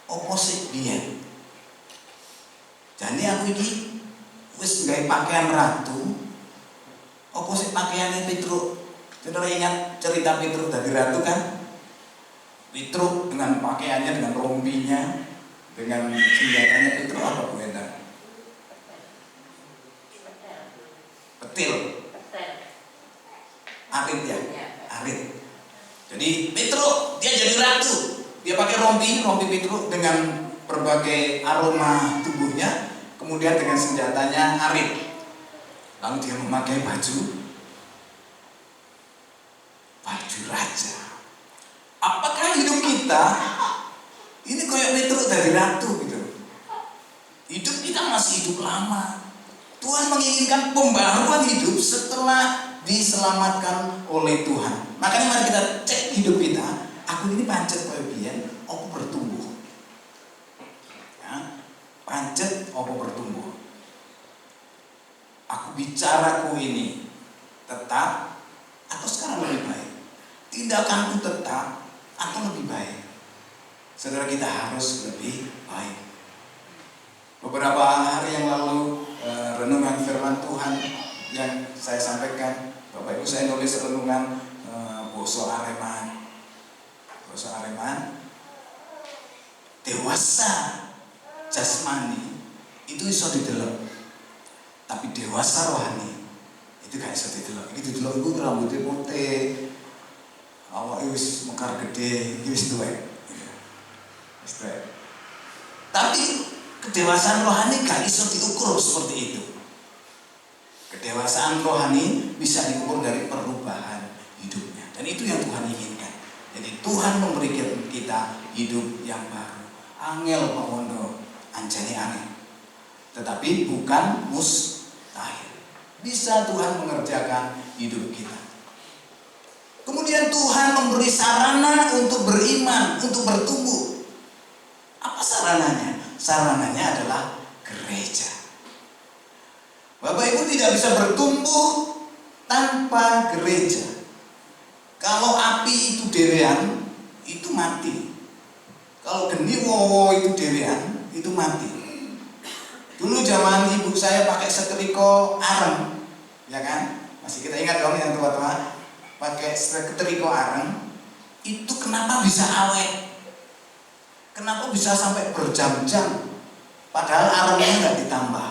opo sik biyen. Jadi aku iki wis gawe pakaian ratu opo sik pakaiane Petruk. Saudara ingat cerita Petruk dari ratu kan? Petruk dengan pakaiannya, dengan rompinya, dengan senjatanya. Petruk apa Bu Enda? Petil. Arit ya? Arit. Jadi Petruk dia jadi ratu. Dia pakai rompi Petruk dengan berbagai aroma tubuhnya, kemudian dengan senjatanya arit. Lalu dia memakai baju raja. Apakah hidup kita ini kayak Petruk dari ratu gitu? Hidup kita masih hidup lama. Tuhan menginginkan pembaruan hidup setelah diselamatkan oleh Tuhan. Makanya mari kita cek hidup kita. Aku ini pancet kaya biyen, aku bertumbuh. Ya, pancet aku bertumbuh. Aku bicaraku ini tetap atau sekarang lebih baik? Tindakanku tetap atau lebih baik? Saudara, kita harus lebih baik. Beberapa hari yang lalu renungan firman Tuhan yang saya sampaikan, Bapak Ibu, saya nulis renungan Boso Areman. Boso Areman, dewasa jasmani itu iso didelok, tapi dewasa rohani itu gak iso didelok. Iki didelok iku rambutnya putih, awake wis mekar gede, wis tuwek. Wis tuwek. Tapi kedewasaan rohani gak iso diukur seperti itu. Kedewasaan rohani bisa diukur dari perubahan hidupnya. Dan itu yang Tuhan inginkan. Jadi Tuhan memberikan kita hidup yang baru. Angel pawondo anjani angel. Tetapi bukan mustahil. Bisa Tuhan mengerjakan hidup kita. Kemudian Tuhan memberi sarana untuk beriman, untuk bertumbuh. Apa sarananya? Sarananya adalah gereja. Bapak Ibu tidak bisa bertumbuh tanpa gereja. Kalau api itu derean, itu mati. Kalau geni wowo itu derean, itu mati. Dulu zaman ibu saya pakai setrika areng, ya kan? Masih kita ingat dong yang tua-tua, pakai setrika areng. Itu kenapa bisa awet? Kenapa bisa sampai berjam-jam? Padahal arengnya nggak ditambah.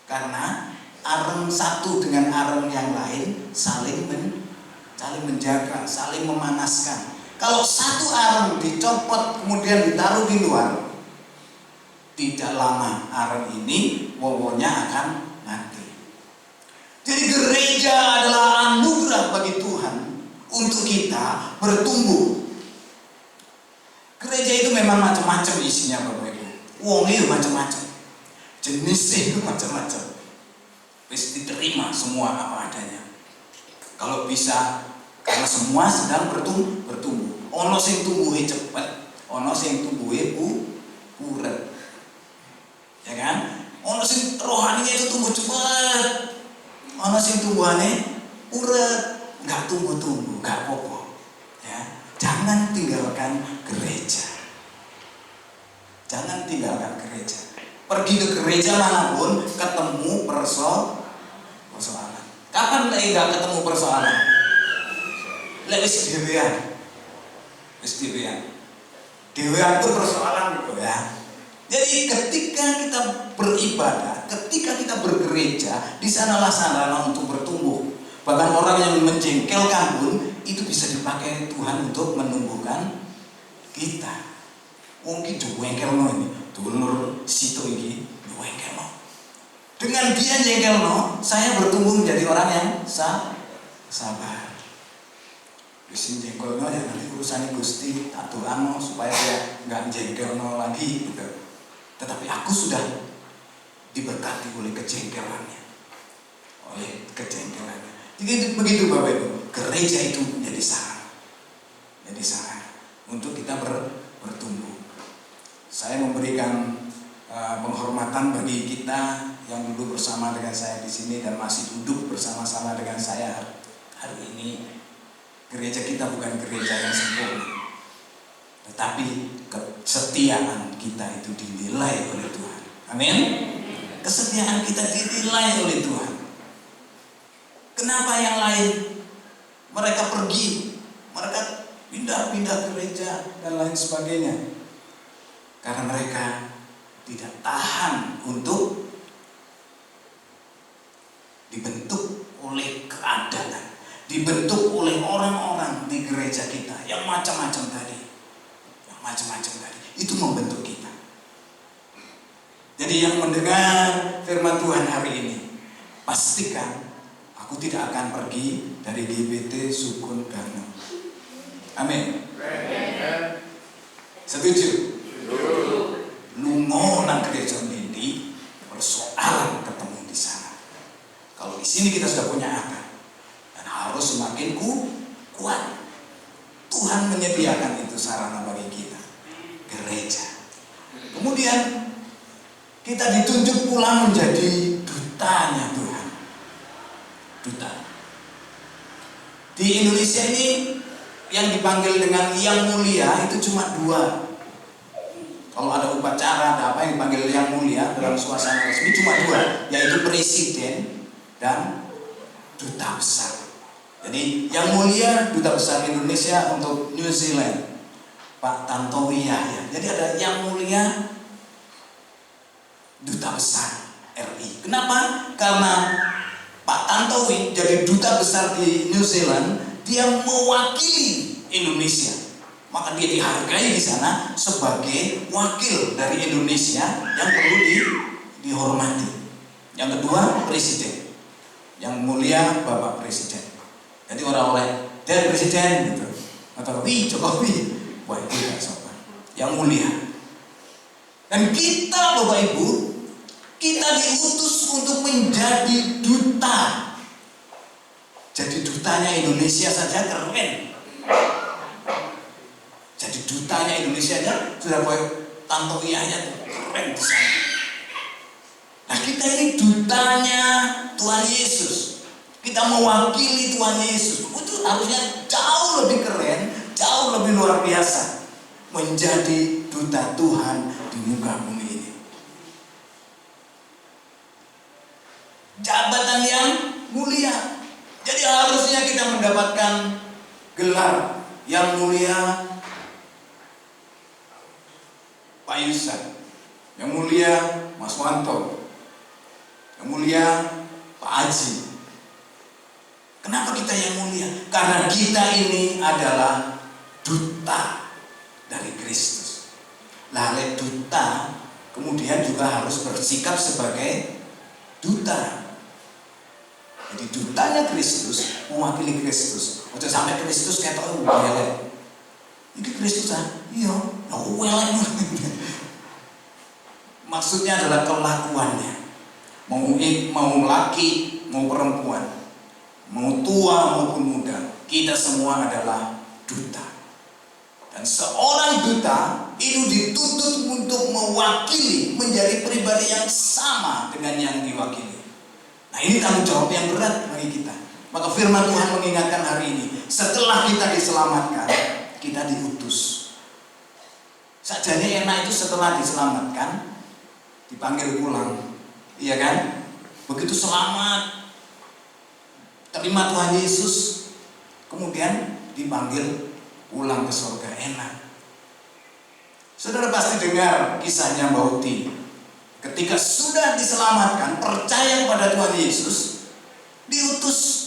Karena areng satu dengan areng yang lain saling menjaga, saling memanaskan. Kalau satu areng dicopot kemudian ditaruh di luar, tidak lama areng ini wowonya akan mati. Jadi gereja adalah anugerah bagi Tuhan untuk kita bertumbuh. Gereja itu memang macam-macam isinya Bapak Ibu. Wongnya macam-macam. Jenisnya itu macam-macam. Wis diterima semua apa adanya. Kalau bisa, karena semua sedang bertumbuh. Ono sing tumbuhnya cepat, ono sing tumbuhnya puret. Ya kan? Ono sing rohaninya itu tumbuh cepat. Ono sing tumbuhannya puret, enggak tumbuh-tumbuh, enggak apa-apa. Ya. Jangan tinggalkan gereja. Jangan tinggalkan gereja. Pergi ke gereja manapun ketemu persoalan. Kapan lagi nggak ketemu persoalan? Lek wis dhewean. Dewean itu persoalan gitu ya. Jadi ketika kita beribadah, ketika kita bergereja, di sanalah sarana untuk bertumbuh. Bahkan orang yang menjengkelkan pun itu bisa dipakai Tuhan untuk menumbuhkan kita. Mungkin jengkelno ini, dulur situ ini jengkelno. Dengan dia jengkelno, saya bertumbuh menjadi orang yang sabar. Bisin jengkelno ya nanti urusan Gusti tak doano supaya dia nggak jengkelno lagi gitu. Tetapi aku sudah diberkati oleh kejengkelannya. Jadi begitu Bapak Ibu, gereja itu menjadi sarana untuk kita bertumbuh. Saya memberikan penghormatan bagi kita yang dulu bersama dengan saya di sini dan masih duduk bersama-sama dengan saya hari ini. Gereja kita bukan gereja yang sempurna, tetapi kesetiaan kita itu dinilai oleh Tuhan. Amin. Kesetiaan kita dinilai oleh Tuhan. Kenapa yang lain mereka pergi, mereka pindah gereja dan lain sebagainya? Karena mereka tidak tahan untuk dibentuk oleh keadaan, dibentuk oleh orang-orang di gereja kita yang macam-macam tadi. Itu membentuk kita. Jadi yang mendengar firman Tuhan hari ini, pastikan aku tidak akan pergi dari GBT Sukun Garno. Amin. Setuju? Lungo nang gereja ini persoalan ketemu di sana. Kalau di sini kita sudah punya akar dan harus semakin kuat. Tuhan menyediakan itu sarana bagi kita, gereja. Kemudian kita ditunjuk pula menjadi dutanya Tuhan. Duta. Di Indonesia ini yang dipanggil dengan yang mulia itu cuma 2. Kalau ada upacara, ada apa yang dipanggil yang mulia dalam suasana resmi cuma 2, yaitu presiden dan duta besar. Jadi yang mulia duta besar Indonesia untuk New Zealand, Pak Tantowi Yahya. Jadi ada yang mulia duta besar RI. Kenapa? Karena Pak Tantowi jadi duta besar di New Zealand, dia mewakili Indonesia. Maka dia dihargai di sana sebagai wakil dari Indonesia yang perlu dihormati. Yang kedua, presiden. Yang mulia Bapak Presiden. Jadi orang-orang dan presiden gitu. Atau Jokowi. Wah, itu tidak sopan. Yang mulia. Dan kita Bapak Ibu, kita diutus untuk menjadi duta. Jadi dutanya Indonesia saja keren. Jadi dutanya Indonesia aja sudah kayak Tantowi aja keren di sana. Nah, kita ini dutanya Tuhan Yesus. Kita mewakili Tuhan Yesus. Itu harusnya jauh lebih keren, jauh lebih luar biasa. Menjadi duta Tuhan di muka bumi ini. Jabatan yang mulia. Jadi harusnya kita mendapatkan gelar yang mulia Pak Yusak, yang mulia Mas Wanto, yang mulia Pak Haji. Kenapa kita yang mulia? Karena kita ini adalah duta dari Kristus. Lalu duta kemudian juga harus bersikap sebagai duta. Jadi dutanya Kristus, mewakili Kristus. Ojo sampai Kristus kayak tahu welek. Ini Kristus iya, welek. Maksudnya adalah kelakuannya. Mau laki, mau perempuan, mau tua maupun muda, kita semua adalah duta. Dan seorang duta itu dituntut untuk mewakili, menjadi pribadi yang sama dengan yang diwakili. Nah, ini tanggung jawab yang berat bagi kita. Maka firman Tuhan mengingatkan hari ini, setelah kita diselamatkan, kita diutus. Sajanya enak itu setelah diselamatkan, dipanggil pulang. Iya kan? Begitu selamat, terima Tuhan Yesus, kemudian dipanggil pulang ke surga, enak. Saudara pasti dengar kisahnya Mbak Uti. Ketika sudah diselamatkan, percaya kepada Tuhan Yesus, diutus.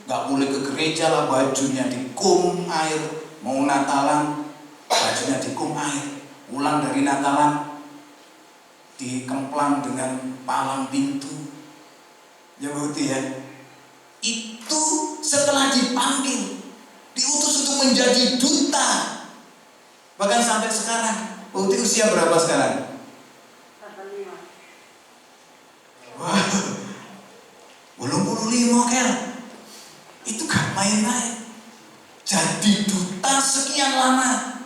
Gak boleh ke gereja lah, bajunya dikum air. Mau Natalan, bajunya dikum air. Pulang dari Natalan, dikemplang dengan palang pintu. Ya Mbak Uti ya. Itu setelah dipanggil, diutus untuk menjadi duta. Bahkan sampai sekarang. Mbak Uti usia berapa sekarang? 85. Wah, belum 45 Ker. Itu gak main-main. Jadi duta sekian lama.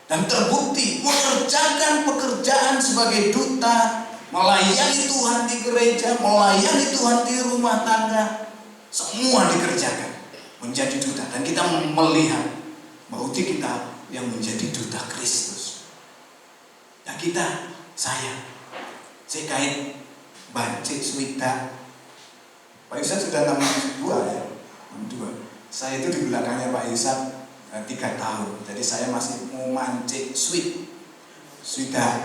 Dan terbukti mengerjakan pekerjaan sebagai duta, melayani Tuhan di gereja, melayani Tuhan di rumah tangga, semua dikerjakan menjadi duta. Dan kita melihat bahwa kita yang menjadi duta Kristus. Nah saya kait bancik swida. Pak Yusak sudah 62 ya, 62. Saya itu di belakangnya Pak Yusak 3 tahun. Jadi saya masih mau mancik swida.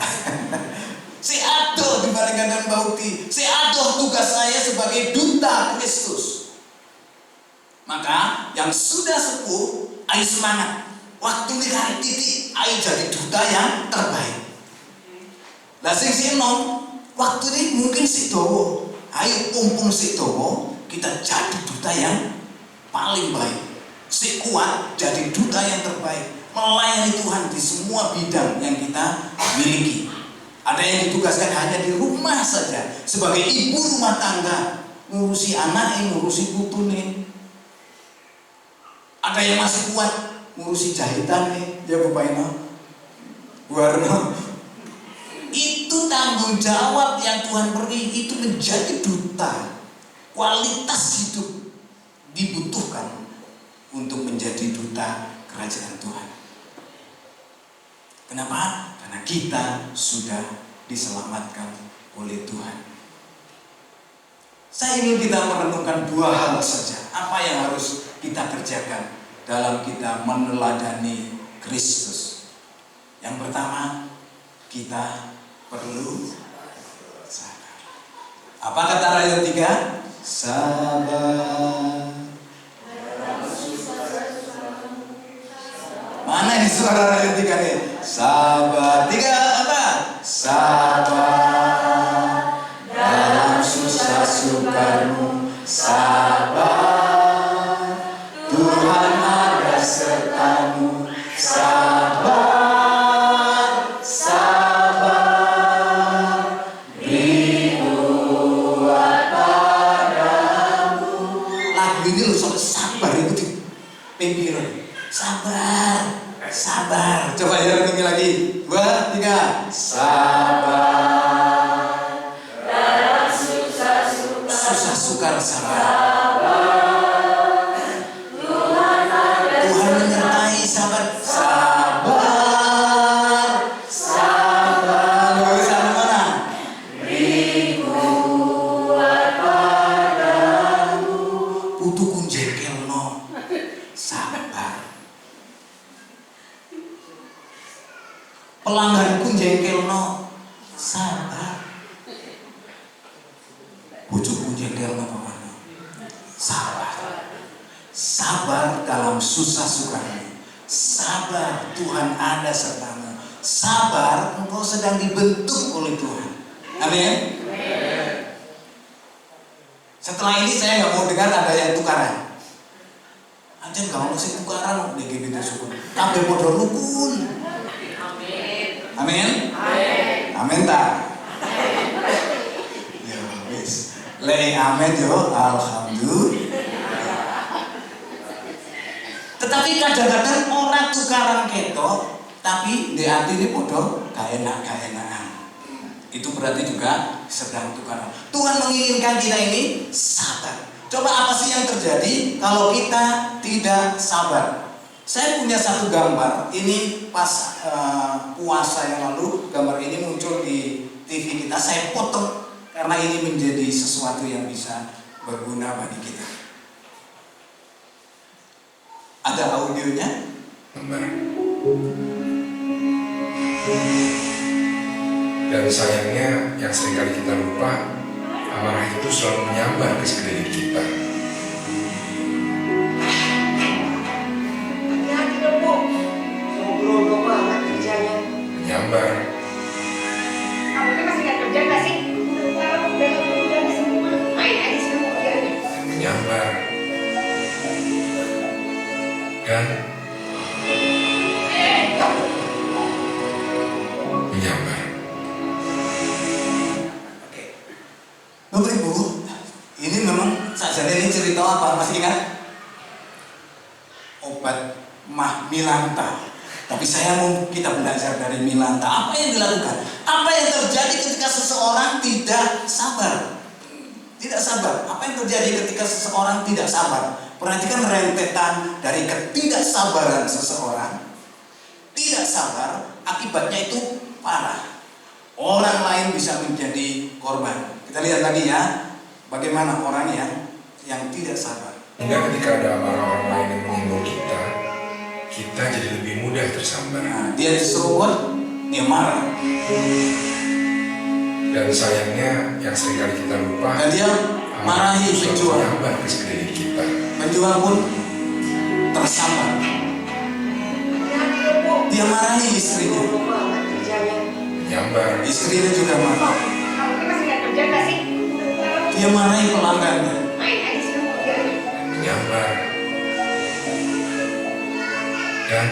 Si adoh dibandingkan dengan Bauti. Si adoh tugas saya sebagai duta Kristus. Maka yang sudah sepuh, ayo semangat. Waktu ini titik, ayo jadi duta yang terbaik. Lah sing enom, waktu ini mungkin si dowo. Ayo kumpul si dowo, kita jadi duta yang paling baik. Si kuat jadi duta yang terbaik, melayani Tuhan di semua bidang yang kita miliki. Ada yang ditugaskan hanya di rumah saja sebagai ibu rumah tangga, ngurusi anak, ngurusi putune. Ada yang masih kuat ngurusi jahitan nih, ya Bapak Ino, Bu Arno. Itu tanggung jawab yang Tuhan beri, itu menjadi duta. Kualitas hidup dibutuhkan untuk menjadi duta kerajaan Tuhan. Kenapa? Karena kita sudah diselamatkan oleh Tuhan. Saya ingin kita merenungkan 2 hal saja. Apa yang harus kita kerjakan dalam kita meneladani Kristus? Yang pertama, kita perlu sabar. Apa kata ayat 3? Sabar. Mana ini suara ayat 3 nih? Sabar. 3 apa? Sabar. Impiro. Sabar. Sabar. Coba ya renungi lagi. 2, 3. Sabar. Dalam susah sukar sabar. Tuhan menyertai sabar. Sabar. Sabar. Lalu sama mana? Beri kuat padamu. Putu kunjekelno. Sabar. Pelangganku jengkelno, sabar. Bojoku jengkelno pokoknya, sabar. Sabar dalam susah sukanya. Sabar, Tuhan ada sertamu. Sabar, engkau sedang dibentuk oleh Tuhan. Amin. Setelah ini saya nggak mau dengar ada yang tukaran. Anjir kalau masih tukaran, udah gitu syukur. Kabeh podo rukun. Amin. Amin tak? Ya wis. Lei amin yo, alhamdulillah. Tetapi kadang-kadang orang tukaran ketok, tapi di hati ini podo gak enak-enakan. Itu berarti juga sedang tukaran. Tuhan menginginkan kita ini sabar. Coba apa sih yang terjadi kalau kita tidak sabar? Saya punya satu gambar, ini pas puasa yang lalu, gambar ini muncul di TV kita. Saya potong karena ini menjadi sesuatu yang bisa berguna bagi kita. Ada audionya? Dan sayangnya yang seringkali kita lupa, amarah itu selalu menyambar ke sekeliling kita. Menyambar. Kamu kan masih gak kerja gak sih? Udah semua main aja semua kerjanya. Menyambar. Dan menyambar. Oke. Bapak Ibu, ini memang sajane ini cerita apa? Masih ingat? Obat Mah Milanta. Tapi saya mau kita belajar dari Milanta. Apa yang dilakukan? Apa yang terjadi ketika seseorang tidak sabar? Tidak sabar. Apa yang terjadi ketika seseorang tidak sabar? Perhatikan rentetan dari ketidaksabaran seseorang. Tidak sabar, akibatnya itu parah. Orang lain bisa menjadi korban. Kita lihat lagi ya, bagaimana orang yang tidak sabar. Hingga ketika ada amarah orang lain yang menyinggung kita jadi lebih mudah tersambar. Nah, dia disuruh dia marah. Dan sayangnya yang seringkali kita lupa, Dan dia marahi penjual. menyambar ke sekeliling kita. Penjual pun tersambar. Dia marahi istrinya. Menyambar. Istrinya juga marah. Kamu kan masih gak kerja gak sih? Dia marahi pelanggannya. Main aja semua kerjanya. Menyambar. Dan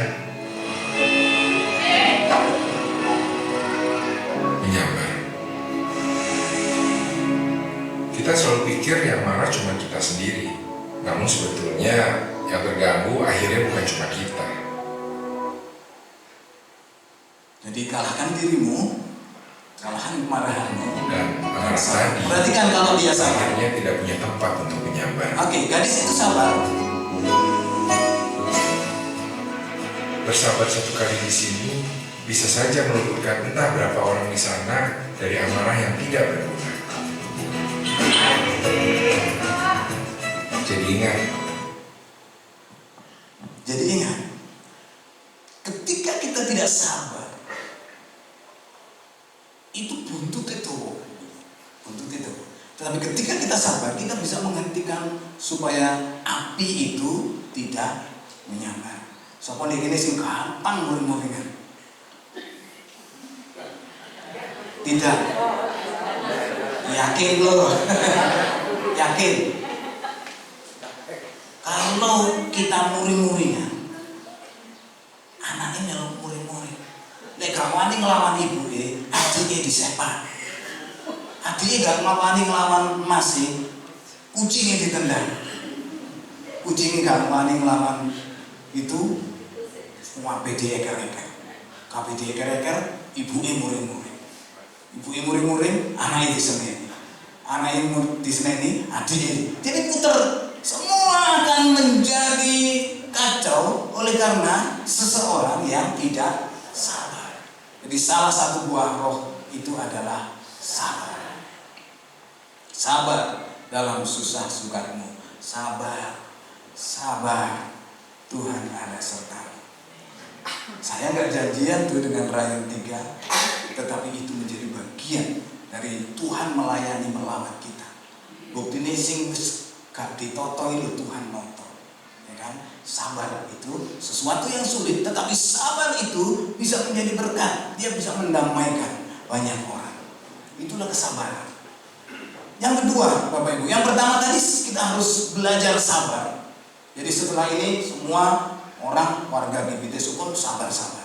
menyambar. Kita selalu pikir yang marah cuma kita sendiri. Namun sebetulnya yang terganggu akhirnya bukan cuma kita. Jadi kalahkan dirimu, kalahkan kemarahanmu. Dan amarah tadi Perhatikan kalau dia sabar. akhirnya tidak punya tempat untuk menyambar. Oke, gadis itu sabar. Bersahabat satu kali di sini bisa saja meluputkan entah berapa orang di sana dari amarah yang tidak berguna. Jadi ingat, ketika kita tidak sabar, itu buntut itu. Tetapi ketika kita sabar, kita bisa menghentikan supaya api itu tidak menyambar. Sopo nih gini sih gampang muring-muringan. Tidak. Yakin loh. Yakin. Kalau kita muring-muringan, anaknya nyeluk muring-muring. Nek gak wani ngelawan ibu adiknya disepak. Adiknya gak wani ngelawan emas kucingnya ditendang. Kucingnya gak wani ngelawan itu semua BD eker-eker. KBD eker-eker, ibu muring-muring. Ibu muring-muring, anak di seneni. Anak di seneni, adik. Jadi puter. Semua akan menjadi kacau oleh karena seseorang yang tidak sabar. Jadi salah satu buah roh itu adalah sabar. Sabar dalam susah sukamu. Sabar, sabar. Tuhan ada sertamu. Saya nggak janjian tuh dengan Ryan 3, tetapi itu menjadi bagian dari Tuhan melayani melawat kita. Bukti sing wis gak ditotoi lho Tuhan noto. Ya kan? Sabar itu sesuatu yang sulit, tetapi sabar itu bisa menjadi berkat. Dia bisa mendamaikan banyak orang. Itulah kesabaran. Yang kedua, Bapak Ibu, yang pertama tadi kita harus belajar sabar. Jadi setelah ini semua orang warga GBT Sukun sabar-sabar.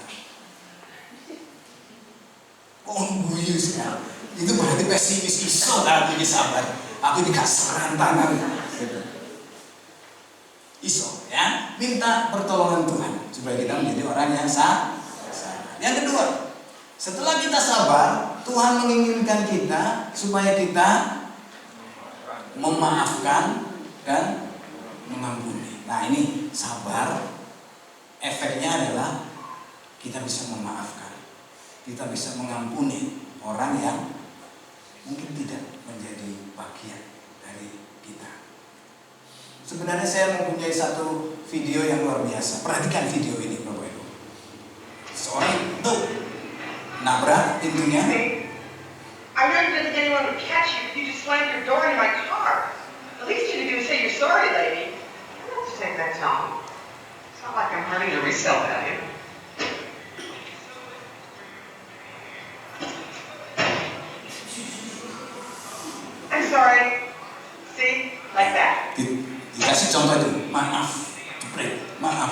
Oh guyu sih. Itu berarti pesimis iso kan ini sabar. Aku dikasih tangan. Iso ya, minta pertolongan Tuhan supaya kita menjadi orang yang sabar. Yang kedua, setelah kita sabar, Tuhan menginginkan kita supaya kita memaafkan dan mengampuni. Nah ini sabar, efeknya adalah kita bisa memaafkan, kita bisa mengampuni orang yang mungkin tidak menjadi bagian dari kita. Sebenarnya saya mempunyai satu video yang luar biasa. Perhatikan video ini Bapak Ibu. Seorang tuh nabrak pintunya. I know you didn't think anyone would catch you. You just slammed your door into my car. The least you can do is say you're sorry, lady. I don't have to take that tone. It's not like I'm hurting your resale value. I'm sorry. See? Like that. Dikasih contoh itu, maaf, jepret, maaf.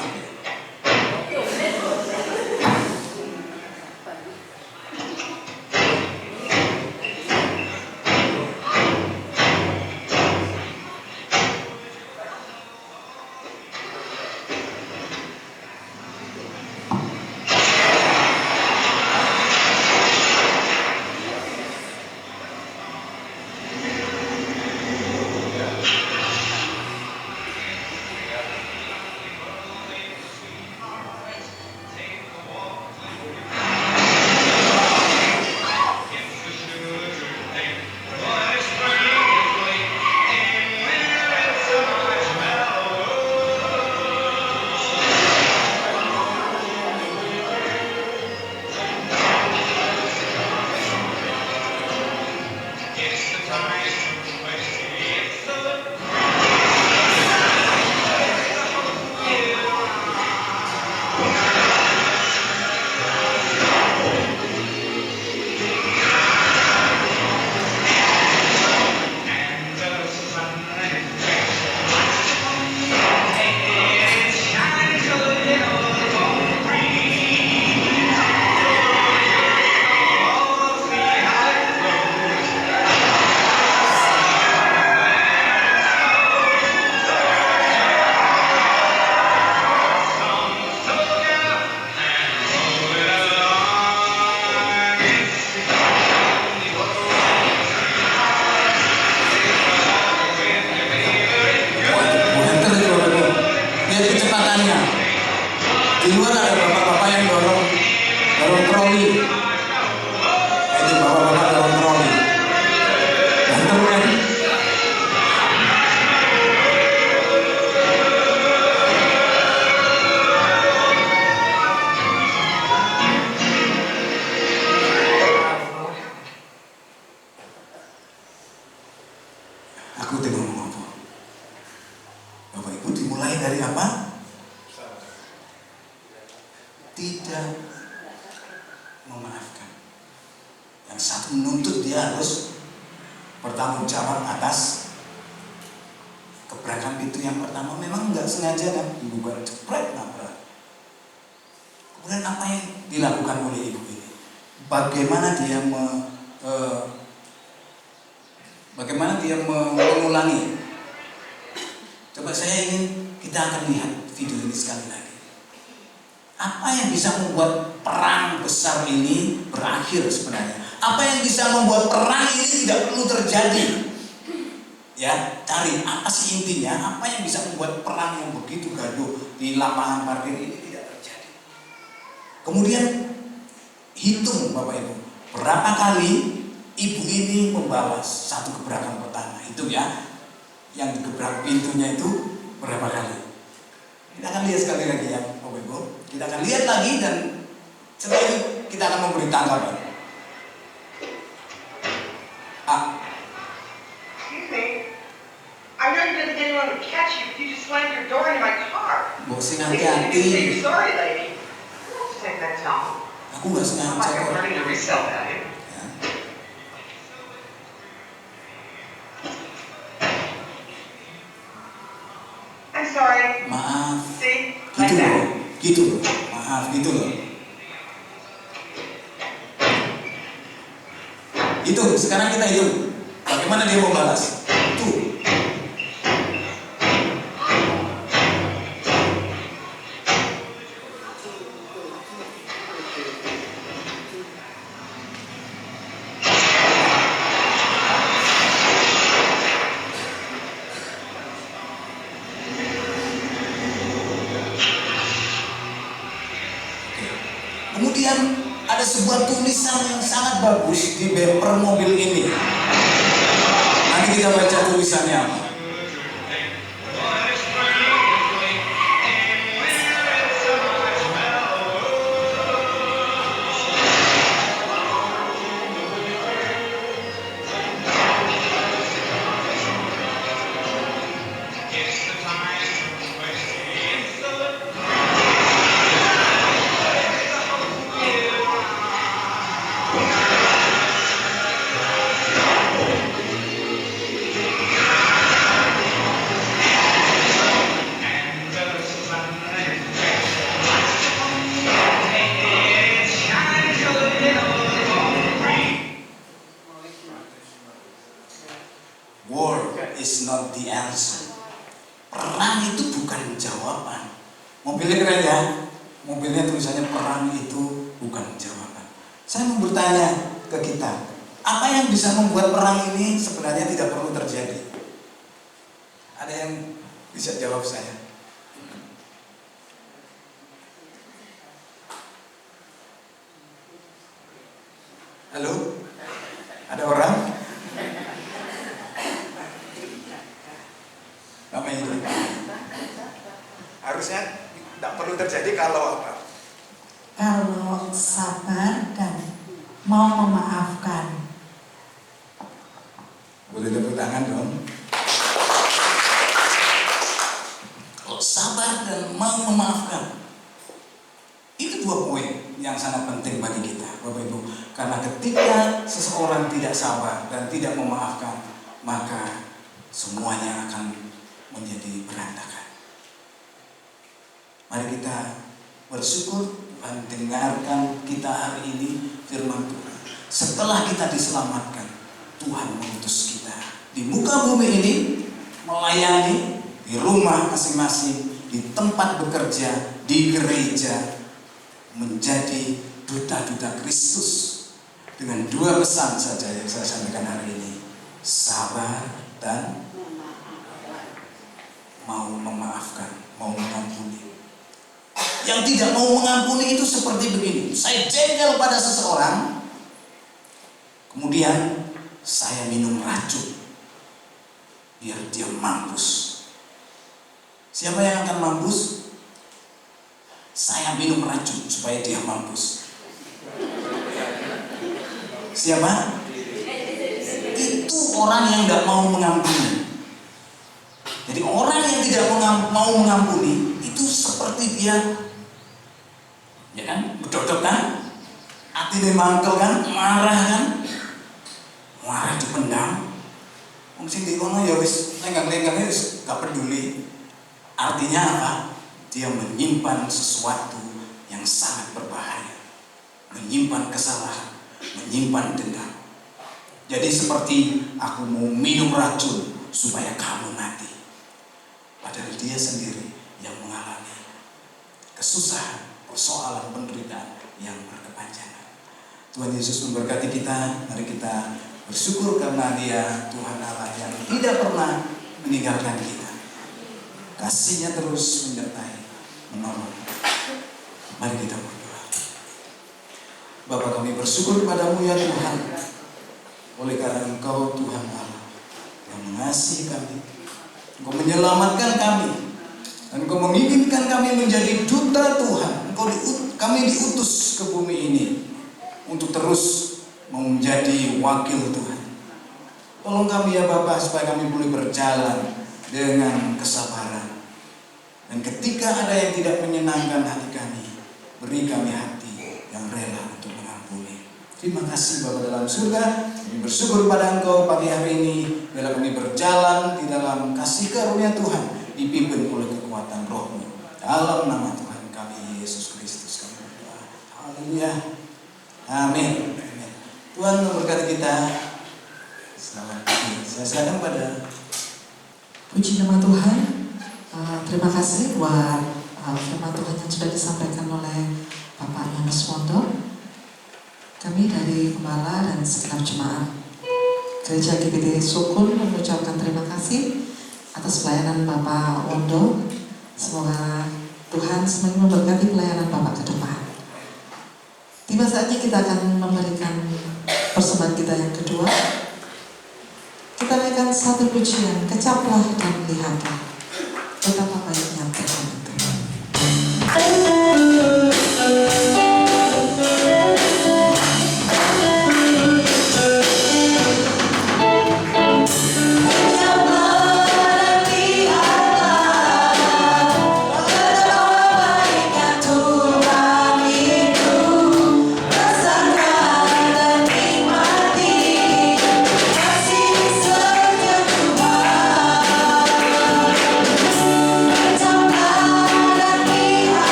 Di luar ada bapak-bapak yang dorong troli. Itu bapak-bapak dorong troli. Ganteng kan? Aku tidak ngomong apa. Bapak Ibu dimulai dari apa? Tidak memaafkan. Yang satu menuntut dia harus bertanggung jawab atas kebrakan pintu yang pertama. Memang nggak sengaja kan, ibu baru cepret nabrak. Kemudian apa yang dilakukan oleh ibu ini? Bagaimana dia mengulangi? Coba saya ingin kita akan lihat video ini sekali lagi. Apa yang bisa membuat perang besar ini berakhir sebenarnya? Apa yang bisa membuat perang ini tidak perlu terjadi? Ya, cari apa sih intinya? Apa yang bisa membuat perang yang begitu gaduh di lapangan parkir ini tidak terjadi? Kemudian hitung Bapak Ibu, berapa kali ibu ini membalas satu gebrakan pertama? Itu ya, yang digebrak pintunya itu berapa kali? Kita akan lihat sekali lagi ya Bapak Ibu. Kita akan lihat lagi dan setelah itu kita akan memberi tanggapan. Excuse me. I know you didn't think anyone would catch you, but you just slammed your door into my car. Bosin At least you didn't say hati-hati. you're sorry, lady. Don't take that tone. Aku nggak It's not sengaja like I'm kok. learning to resell value. Ya. I'm sorry. Maaf, See? gitu Like loh, that. gitu loh. Maaf, gitu loh. Itu sekarang kita hitung. Bagaimana dia mau balas? Tuh. Kemudian ada sebuah tulisan yang sangat bagus di bumper mobil ini. Nanti kita baca tulisannya apa. War is not the answer. Perang itu bukan jawaban. Mobilnya keren ya. Mobilnya tulisannya perang itu bukan jawaban. Saya mau bertanya ke kita, apa yang bisa membuat perang ini sebenarnya tidak perlu terjadi? Ada yang bisa jawab saya? Halo? Ada orang? Apa itu? Harusnya tidak perlu terjadi kalau apa? Kalau sabar dan mau memaafkan. Boleh tepuk tangan dong. Kalau sabar dan mau memaafkan, itu dua poin yang sangat penting bagi kita, Bapak Ibu. Karena ketika seseorang tidak sabar dan tidak memaafkan, maka semuanya akan menjadi berantakan. Mari kita bersyukur Tuhan dengarkan kita hari ini firman Tuhan. Setelah kita diselamatkan, Tuhan mengutus kita di muka bumi ini melayani di rumah masing-masing, di tempat bekerja, di gereja, menjadi duta-duta Kristus dengan dua pesan saja yang saya sampaikan hari ini: sabar dan mau memaafkan, mau mengampuni. Yang tidak mau mengampuni itu seperti begini: saya jengkel pada seseorang, kemudian saya minum racun biar dia mampus. Siapa yang akan mampus? Saya minum racun supaya dia mampus. Siapa? Itu orang yang tidak mau mengampuni. Jadi orang yang tidak mau mengampuni itu seperti dia, ya kan, bedodok kan, hati mangkel kan, marah kan, marah dipendam. Wong sing dikono ya wis lenggang-lenggang wis gak peduli. Artinya apa? Dia menyimpan sesuatu yang sangat berbahaya, menyimpan kesalahan, menyimpan dendam. Jadi seperti aku mau minum racun supaya kamu mati, padahal dia sendiri yang mengalami kesusahan, persoalan penderitaan yang berkepanjangan. Tuhan Yesus memberkati kita. Mari kita bersyukur karena Dia Tuhan Allah yang tidak pernah meninggalkan kita. Kasih-Nya terus menyertai, menolong. Mari kita berdoa. Bapa, kami bersyukur kepadamu ya Tuhan, oleh karena Engkau Tuhan Allah yang mengasihi kami, Engkau menyelamatkan kami, dan Engkau menginginkan kami menjadi duta Tuhan. Kami diutus ke bumi ini untuk terus menjadi wakil Tuhan. Tolong kami ya Bapa, supaya kami boleh berjalan dengan kesabaran. Dan ketika ada yang tidak menyenangkan hati kami, beri kami hati yang rela untuk mengampuni. Terima kasih Bapa dalam surga. Kami bersyukur pada Engkau pagi hari ini, bila kami berjalan di dalam kasih karunia Tuhan, dipimpin oleh kekuatan Roh-Mu. Dalam nama Tuhan kami Yesus Kristus kami berdoa. Haleluya. Amin. Tuhan memberkati kita. Selamat pagi. Saya serahkan pada Puji nama Tuhan. Terima kasih buat firman Tuhan yang sudah disampaikan oleh Bapak Yohanes Wondo. Kami dari Gembala dan segenap jemaat Gereja GBT Sukun mengucapkan terima kasih atas pelayanan Bapak Wondo. Semoga Tuhan semakin memberkati pelayanan Bapak ke depan. Tiba saatnya kita akan memberikan persembahan kita yang kedua. Kita naikkan satu pujian, kecaplah dan lihatlah betapa baiknya Tuhan itu.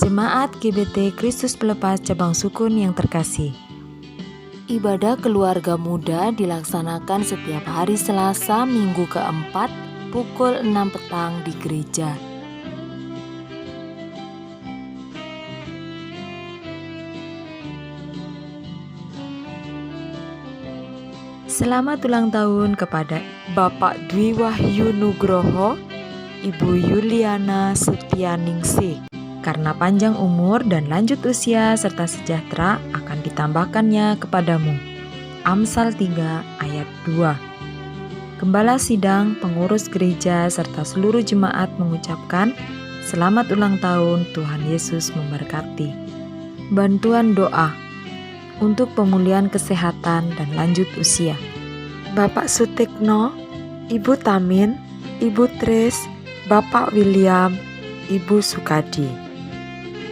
Jemaat GBT Kristus Pelepas Cabang Sukun yang terkasih, ibadah keluarga muda dilaksanakan setiap hari Selasa minggu keempat pukul 6 petang di gereja. Selamat ulang tahun kepada Bapak Dwi Wahyu Nugroho, Ibu Yuliana Setianingsih. Karena panjang umur dan lanjut usia serta sejahtera akan ditambahkannya kepadamu. Amsal 3 ayat 2. Gembala sidang, pengurus gereja serta seluruh jemaat mengucapkan selamat ulang tahun, Tuhan Yesus memberkati. Bantuan doa untuk pemulihan kesehatan dan lanjut usia. Bapak Sutikno, Ibu Tamin, Ibu Tris, Bapak William, Ibu Sukadi.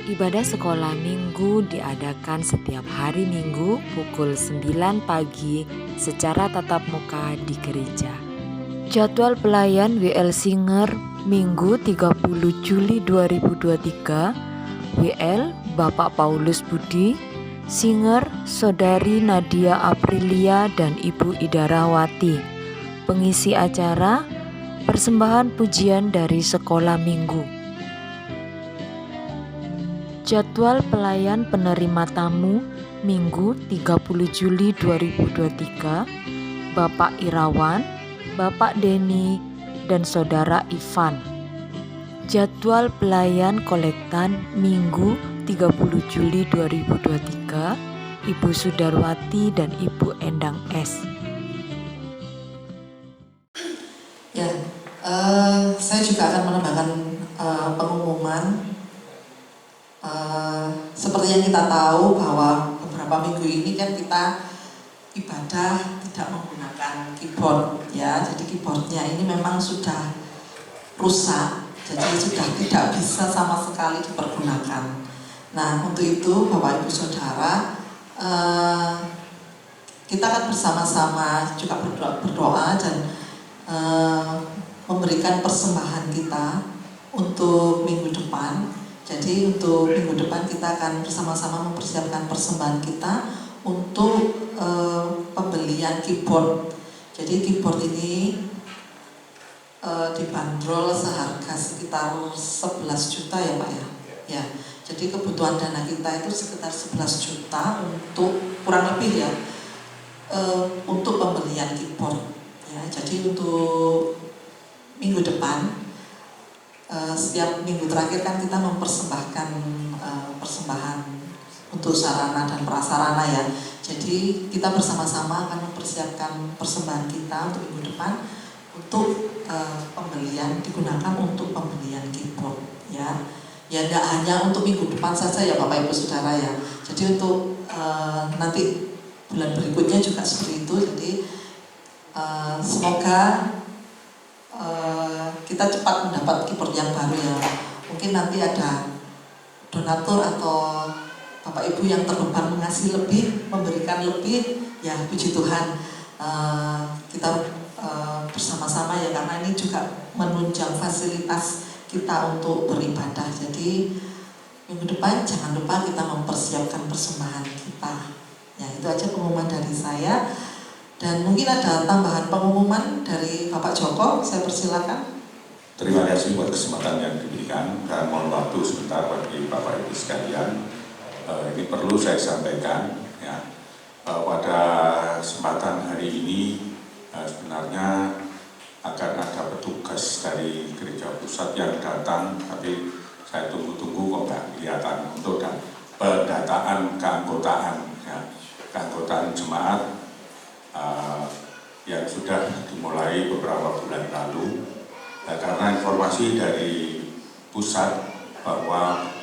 Ibadah sekolah minggu diadakan setiap hari Minggu pukul 9 pagi secara tatap muka di gereja. Jadwal pelayan WL Singer Minggu 30 Juli 2023, WL Bapak Paulus Budi, Singer Saudari Nadia Aprilia dan Ibu Idarawati. Pengisi acara persembahan pujian dari sekolah minggu. Jadwal pelayan penerima tamu Minggu 30 Juli 2023, Bapak Irawan, Bapak Denny, dan Saudara Ivan. Jadwal pelayan kolektan Minggu 30 Juli 2023, Ibu Sudarwati dan Ibu Endang S. Ya, saya juga akan menambahkan pengumuman. Seperti yang kita tahu bahwa beberapa minggu ini kan kita ibadah tidak menggunakan keyboard, ya. Jadi keyboardnya ini memang sudah rusak, jadi sudah tidak bisa sama sekali dipergunakan. Nah, untuk itu Bapak Ibu Saudara, kita akan bersama-sama juga berdoa dan memberikan persembahan kita untuk minggu depan. Jadi untuk minggu depan kita akan bersama-sama mempersiapkan persembahan kita untuk pembelian keyboard. Jadi keyboard ini dibanderol seharga sekitar 11 juta ya Pak ya. Ya. Jadi kebutuhan dana kita itu sekitar 11 juta untuk kurang lebih ya untuk pembelian keyboard. Ya, jadi untuk minggu depan setiap minggu terakhir kan kita mempersembahkan persembahan untuk sarana dan prasarana ya. Jadi kita bersama-sama akan mempersiapkan persembahan kita untuk minggu depan untuk pembelian, digunakan untuk pembelian keyboard ya. Ya tidak hanya untuk minggu depan saja ya Bapak Ibu Saudara ya. Jadi untuk nanti bulan berikutnya juga seperti itu. Jadi semoga kita cepat mendapat keyboard yang baru ya. Mungkin nanti ada donatur atau Bapak Ibu yang terbeban mengasihi lebih, memberikan lebih, ya puji Tuhan. Kita bersama-sama ya, karena ini juga menunjang fasilitas kita untuk beribadah. Jadi minggu depan jangan lupa kita mempersiapkan persembahan kita. Ya, itu aja pengumuman dari saya. Dan mungkin ada tambahan pengumuman dari Bapak Joko, saya persilakan. Terima kasih buat kesempatan yang diberikan dan mohon waktu sebentar bagi Bapak Ibu sekalian. Ini perlu saya sampaikan ya. Pada kesempatan hari ini sebenarnya akan ada petugas dari gereja pusat yang datang, tapi saya tunggu-tunggu kok nggak kelihatan untuk pendataan keanggotaan ya. Keanggotaan jemaat yang sudah dimulai beberapa bulan lalu. Karena informasi dari pusat bahwa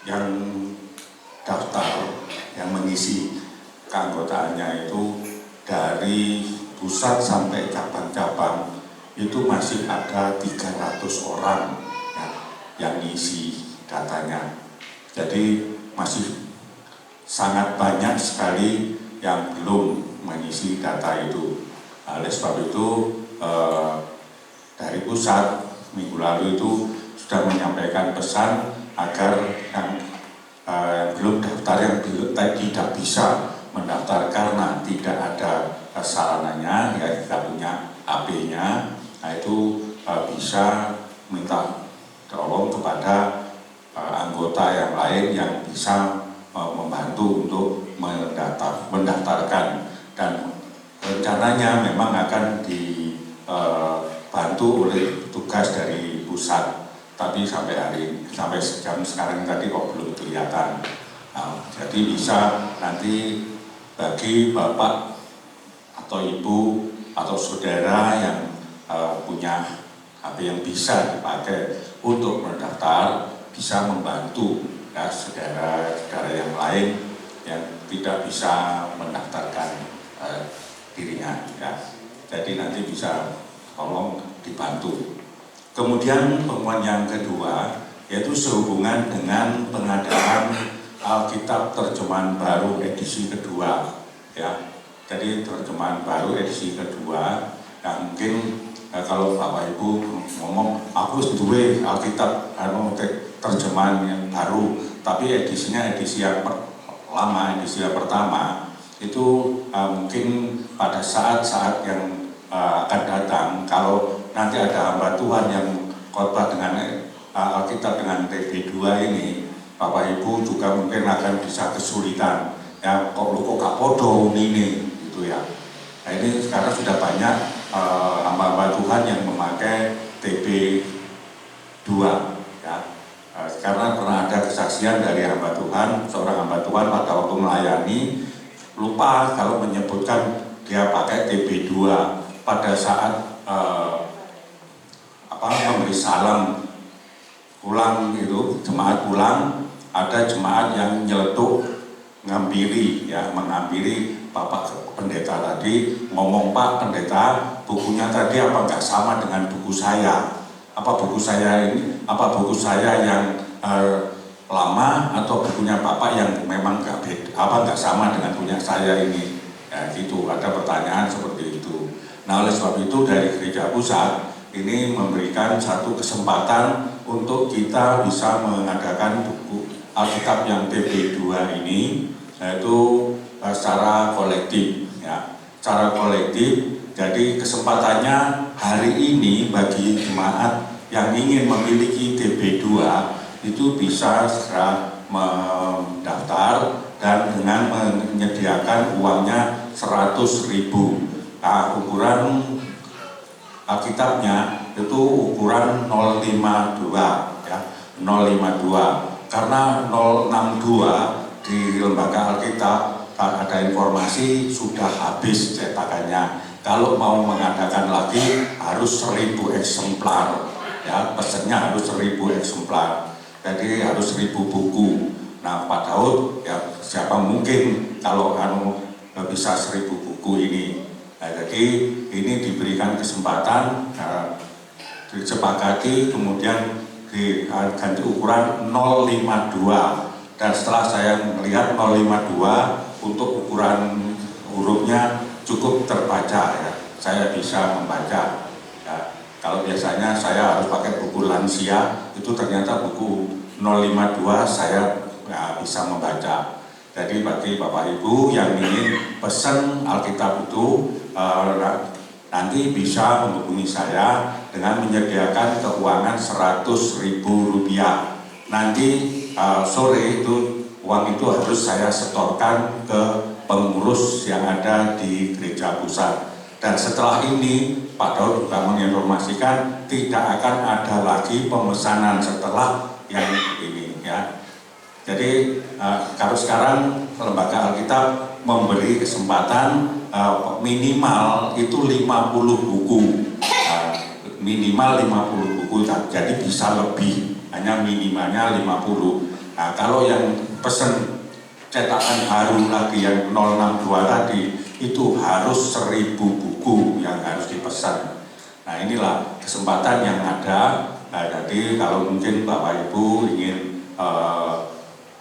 yang daftar, yang mengisi keanggotaannya itu dari pusat sampai cabang-cabang itu masih ada 300 orang ya, yang ngisi datanya. Jadi masih sangat banyak sekali yang belum mengisi data itu. Oleh sebab itu dari pusat minggu lalu itu sudah menyampaikan pesan agar yang belum daftar, yang tidak bisa mendaftar karena tidak ada sarananya, ya tidak punya AP-nya, nah itu bisa minta tolong kepada anggota yang lain yang bisa membantu untuk mendaftarkan, dan rencananya memang akan dibantu oleh petugas dari pusat, tapi sampai jam sekarang tadi kok belum kelihatan. Nah, jadi bisa nanti bagi bapak atau ibu atau saudara yang punya HP yang bisa dipakai untuk mendaftar, bisa membantu ya saudara-saudara yang lain yang tidak bisa mendaftarkan dirinya ya. Jadi nanti bisa tolong dibantu. Kemudian pengumuman yang kedua yaitu sehubungan dengan pengadaan Alkitab terjemahan baru edisi kedua, ya. Jadi terjemahan baru edisi kedua, yang mungkin kalau Bapak Ibu ngomong aku duwe Alkitab terjemahan yang baru, tapi edisinya edisi yang lama, edisi yang pertama itu mungkin pada saat-saat yang akan datang, kalau nanti ada hamba Tuhan yang khotbah dengan Alkitab dengan TB2 ini, Bapak Ibu juga mungkin akan bisa kesulitan, ya kok gak podo ini gitu ya. Nah ini sekarang sudah banyak hamba-hamba Tuhan yang memakai TB2 ya. Karena pernah ada kesaksian dari hamba Tuhan, seorang hamba Tuhan pada waktu melayani lupa kalau menyebutkan dia pakai TB2 pada saat memberi salam pulang itu, jemaat pulang, ada jemaat yang nyeletuk mengampiri Bapak Pendeta tadi, ngomong, Pak Pendeta, bukunya tadi apa nggak sama dengan buku saya? Apa buku saya yang lama atau bukunya Bapak yang memang nggak sama dengan punya saya ini? Ya gitu, ada pertanyaan seperti itu. Nah oleh sebab itu dari Gereja Pusat ini memberikan satu kesempatan untuk kita bisa mengadakan buku Alkitab yang TB2 ini, yaitu secara kolektif ya, secara kolektif. Jadi kesempatannya hari ini bagi jemaat yang ingin memiliki TB2 itu bisa segera mendaftar dan dengan menyediakan uangnya 100.000. Nah, ukuran Alkitabnya itu ukuran 052 ya, 052. Karena 062 di lembaga Alkitab ada informasi sudah habis cetakannya. Kalau mau mengadakan lagi harus 1.000 eksemplar ya, pesannya harus 1.000 eksemplar. Jadi harus 1.000 buku. Nah, Pak Daud ya siapa mungkin kalau bisa 1.000 buku ini. Nah, jadi ini diberikan kesempatan disepakati, kemudian diganti ukuran 052, dan setelah saya melihat 052 untuk ukuran hurufnya cukup terbaca ya, saya bisa membaca ya. Kalau biasanya saya harus pakai buku lansia, itu ternyata buku 052 saya bisa membaca. Jadi bagi Bapak Ibu yang ingin pesan Alkitab itu nanti bisa menghubungi saya dengan menyediakan keuangan 100.000 rupiah. Nanti sore itu uang itu harus saya setorkan ke pengurus yang ada di Gereja Pusat. Dan setelah ini Pak Daud juga menginformasikan tidak akan ada lagi pemesanan setelah yang ini ya. Jadi kalau sekarang lembaga Alkitab memberi kesempatan minimal itu 50 buku, minimal 50 buku, jadi bisa lebih, hanya minimalnya 50. Nah, kalau yang pesen cetakan baru lagi yang 062 tadi itu harus 1.000 buku yang harus dipesan. Nah inilah kesempatan yang ada. Nah, jadi kalau mungkin Bapak Ibu ingin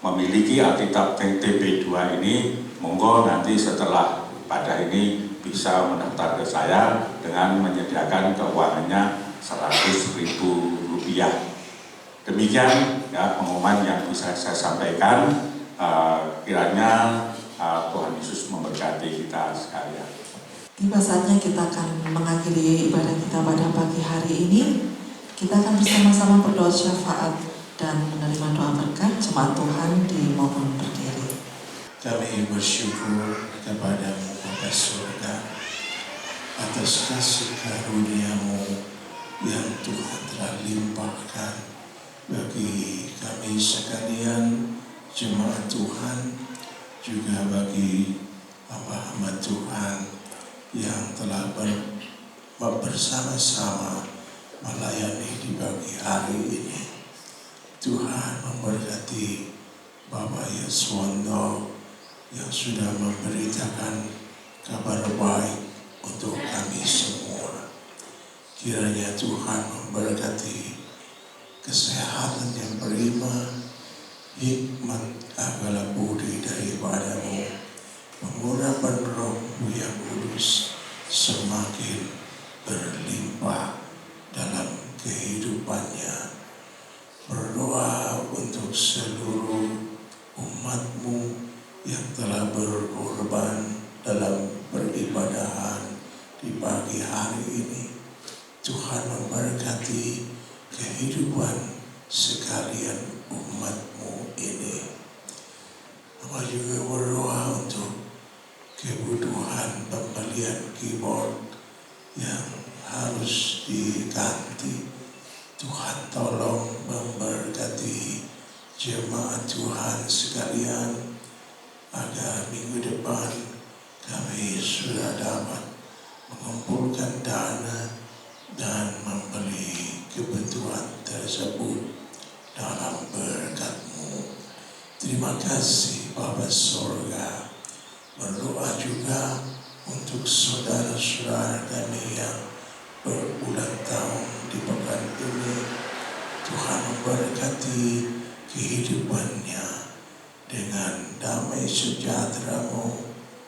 memiliki Alkitab TB2 ini, monggo nanti setelah pada ini bisa mendaftar ke saya dengan menyediakan keuangannya 100.000 rupiah. Demikian ya pengumuman yang bisa saya sampaikan. Kiranya Tuhan Yesus memberkati kita sekalian. Tiba saatnya kita akan mengakhiri ibadah kita pada pagi hari ini. Kita akan bersama-sama berdoa syafaat dan menerima doa berkat jemaat Tuhan di momen berdiri. Kami bersyukur kepada-Mu Bapa Surga atas kasih karunia-Mu yang Tuhan telah limpahkan bagi kami sekalian jemaat Tuhan, juga bagi hamba-hamba Tuhan yang telah bersama-sama melayani di pagi hari ini. Tuhan memberkati Bapak Yeswondo yang sudah memberitakan kabar baik untuk kami semua. Kiranya Tuhan memberkati kesehatan yang prima, hikmat akal budi daripadamu, pengurapan Roh-Mu yang kudus semakin berlimpah dalam kehidupannya. Berdoa untuk seluruh umat-Mu yang telah berkorban dalam peribadahan di pagi hari ini. Tuhan memberkati kehidupan sekalian umat-Mu ini. Hamba juga berdoa untuk kebutuhan pembelian keyboard yang harus diganti. Tuhan tolong memberkati jemaat Tuhan sekalian agar minggu depan kami sudah dapat mengumpulkan dana dan membeli kebutuhan tersebut dalam berkat-Mu. Terima kasih Bapa Sorga. Berdoa juga untuk saudara-saudara kami yang berulang tahun di pekan ini. Tuhan memberkati kehidupannya dengan damai sejahtera-Mu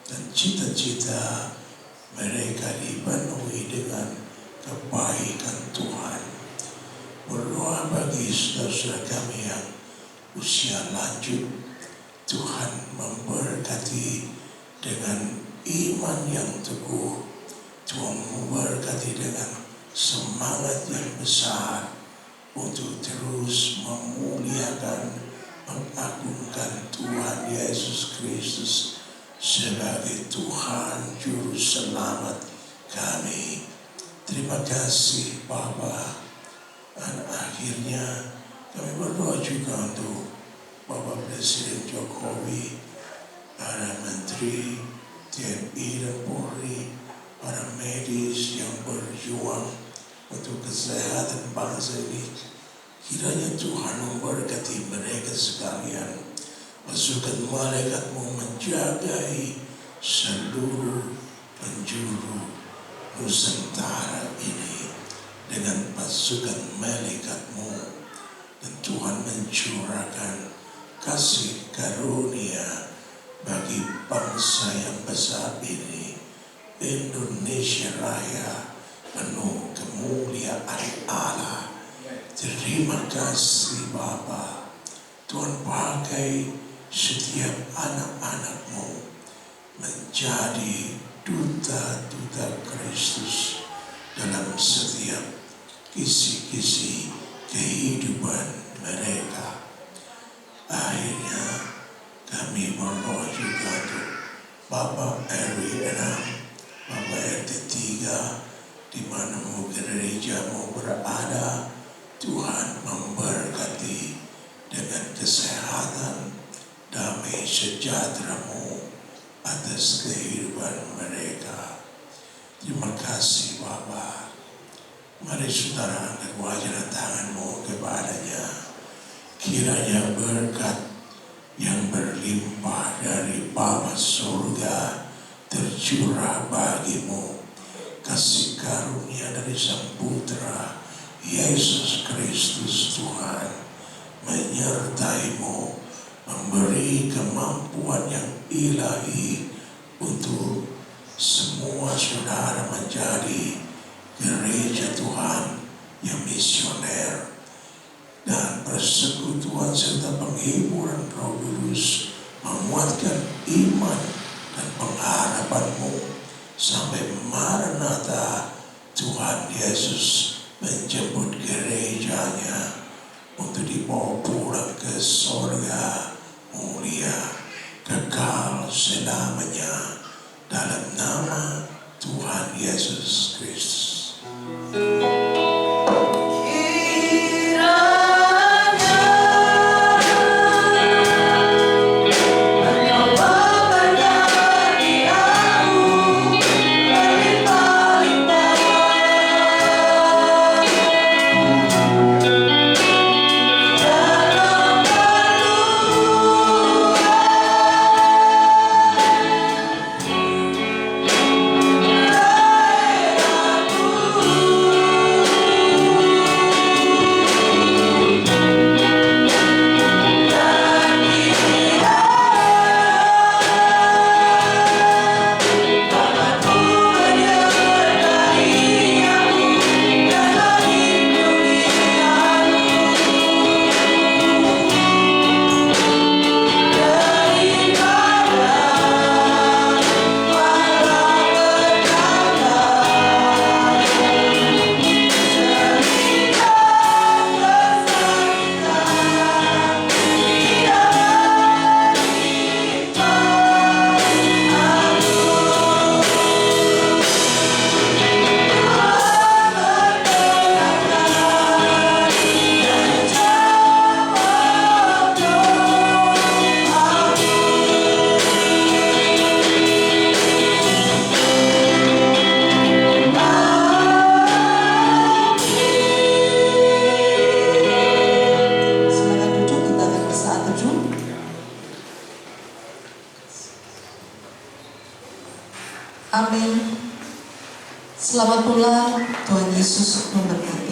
dan cita-cita mereka dipenuhi dengan kebaikan Tuhan. Berdoa bagi saudara kami yang usia lanjut, Tuhan memberkati dengan iman yang teguh. Tuhan memberkati dengan semangat yang besar untuk terus memuliakan, mengagungkan Tuhan Yesus Kristus sebagai Tuhan Juru Selamat kami. Terima kasih Bapa. Dan akhirnya kami berdoa juga untuk Bapak Presiden Jokowi, para Menteri TNI dan Polri, para medis yang berjuang untuk kesehatan bangsa ini. Kiranya Tuhan memberkati mereka sekalian. Pasukan malaikat-Mu menjagai seluruh penjuru Nusantara ini dengan pasukan malaikat-Mu. Dan Tuhan mencurahkan kasih karunia bagi bangsa yang besar ini, Indonesia Raya, penuh kemuliaan Allah. Terima kasih Bapa. Tuhan pakai setiap anak-anak-Mu menjadi duta-duta Kristus dalam setiap kisi-kisi kehidupan mereka. Akhirnya kami berdoa juga untuk Bapak RW 6, Bapak RT 3, di mana gereja-Mu berada. Tuhan memberkati dengan kesehatan, damai sejahtera-Mu atas kehidupan mereka. Terima kasih Bapa. Mari saudara angkat wajah dan tangan-Mu kepadanya. Kiranya berkat yang berlimpah dari Bapa surga tercurah bagimu. Kasih karunia dari Sang Putra Yesus Kristus Tuhan menyertai-Mu, memberi kemampuan yang ilahi untuk semua saudara menjadi gereja Tuhan yang misioner, dan persekutuan serta penghiburan Roh Kudus menguatkan iman dan pengharapan-Mu sampai Maranatha Tuhan Yesus menjemput gerejanya untuk dibawa pulang ke sorga mulia kekal selamanya dalam nama Tuhan Yesus Kristus. Ooh. Amin. Selamat pulang, Tuhan Yesus memberkati.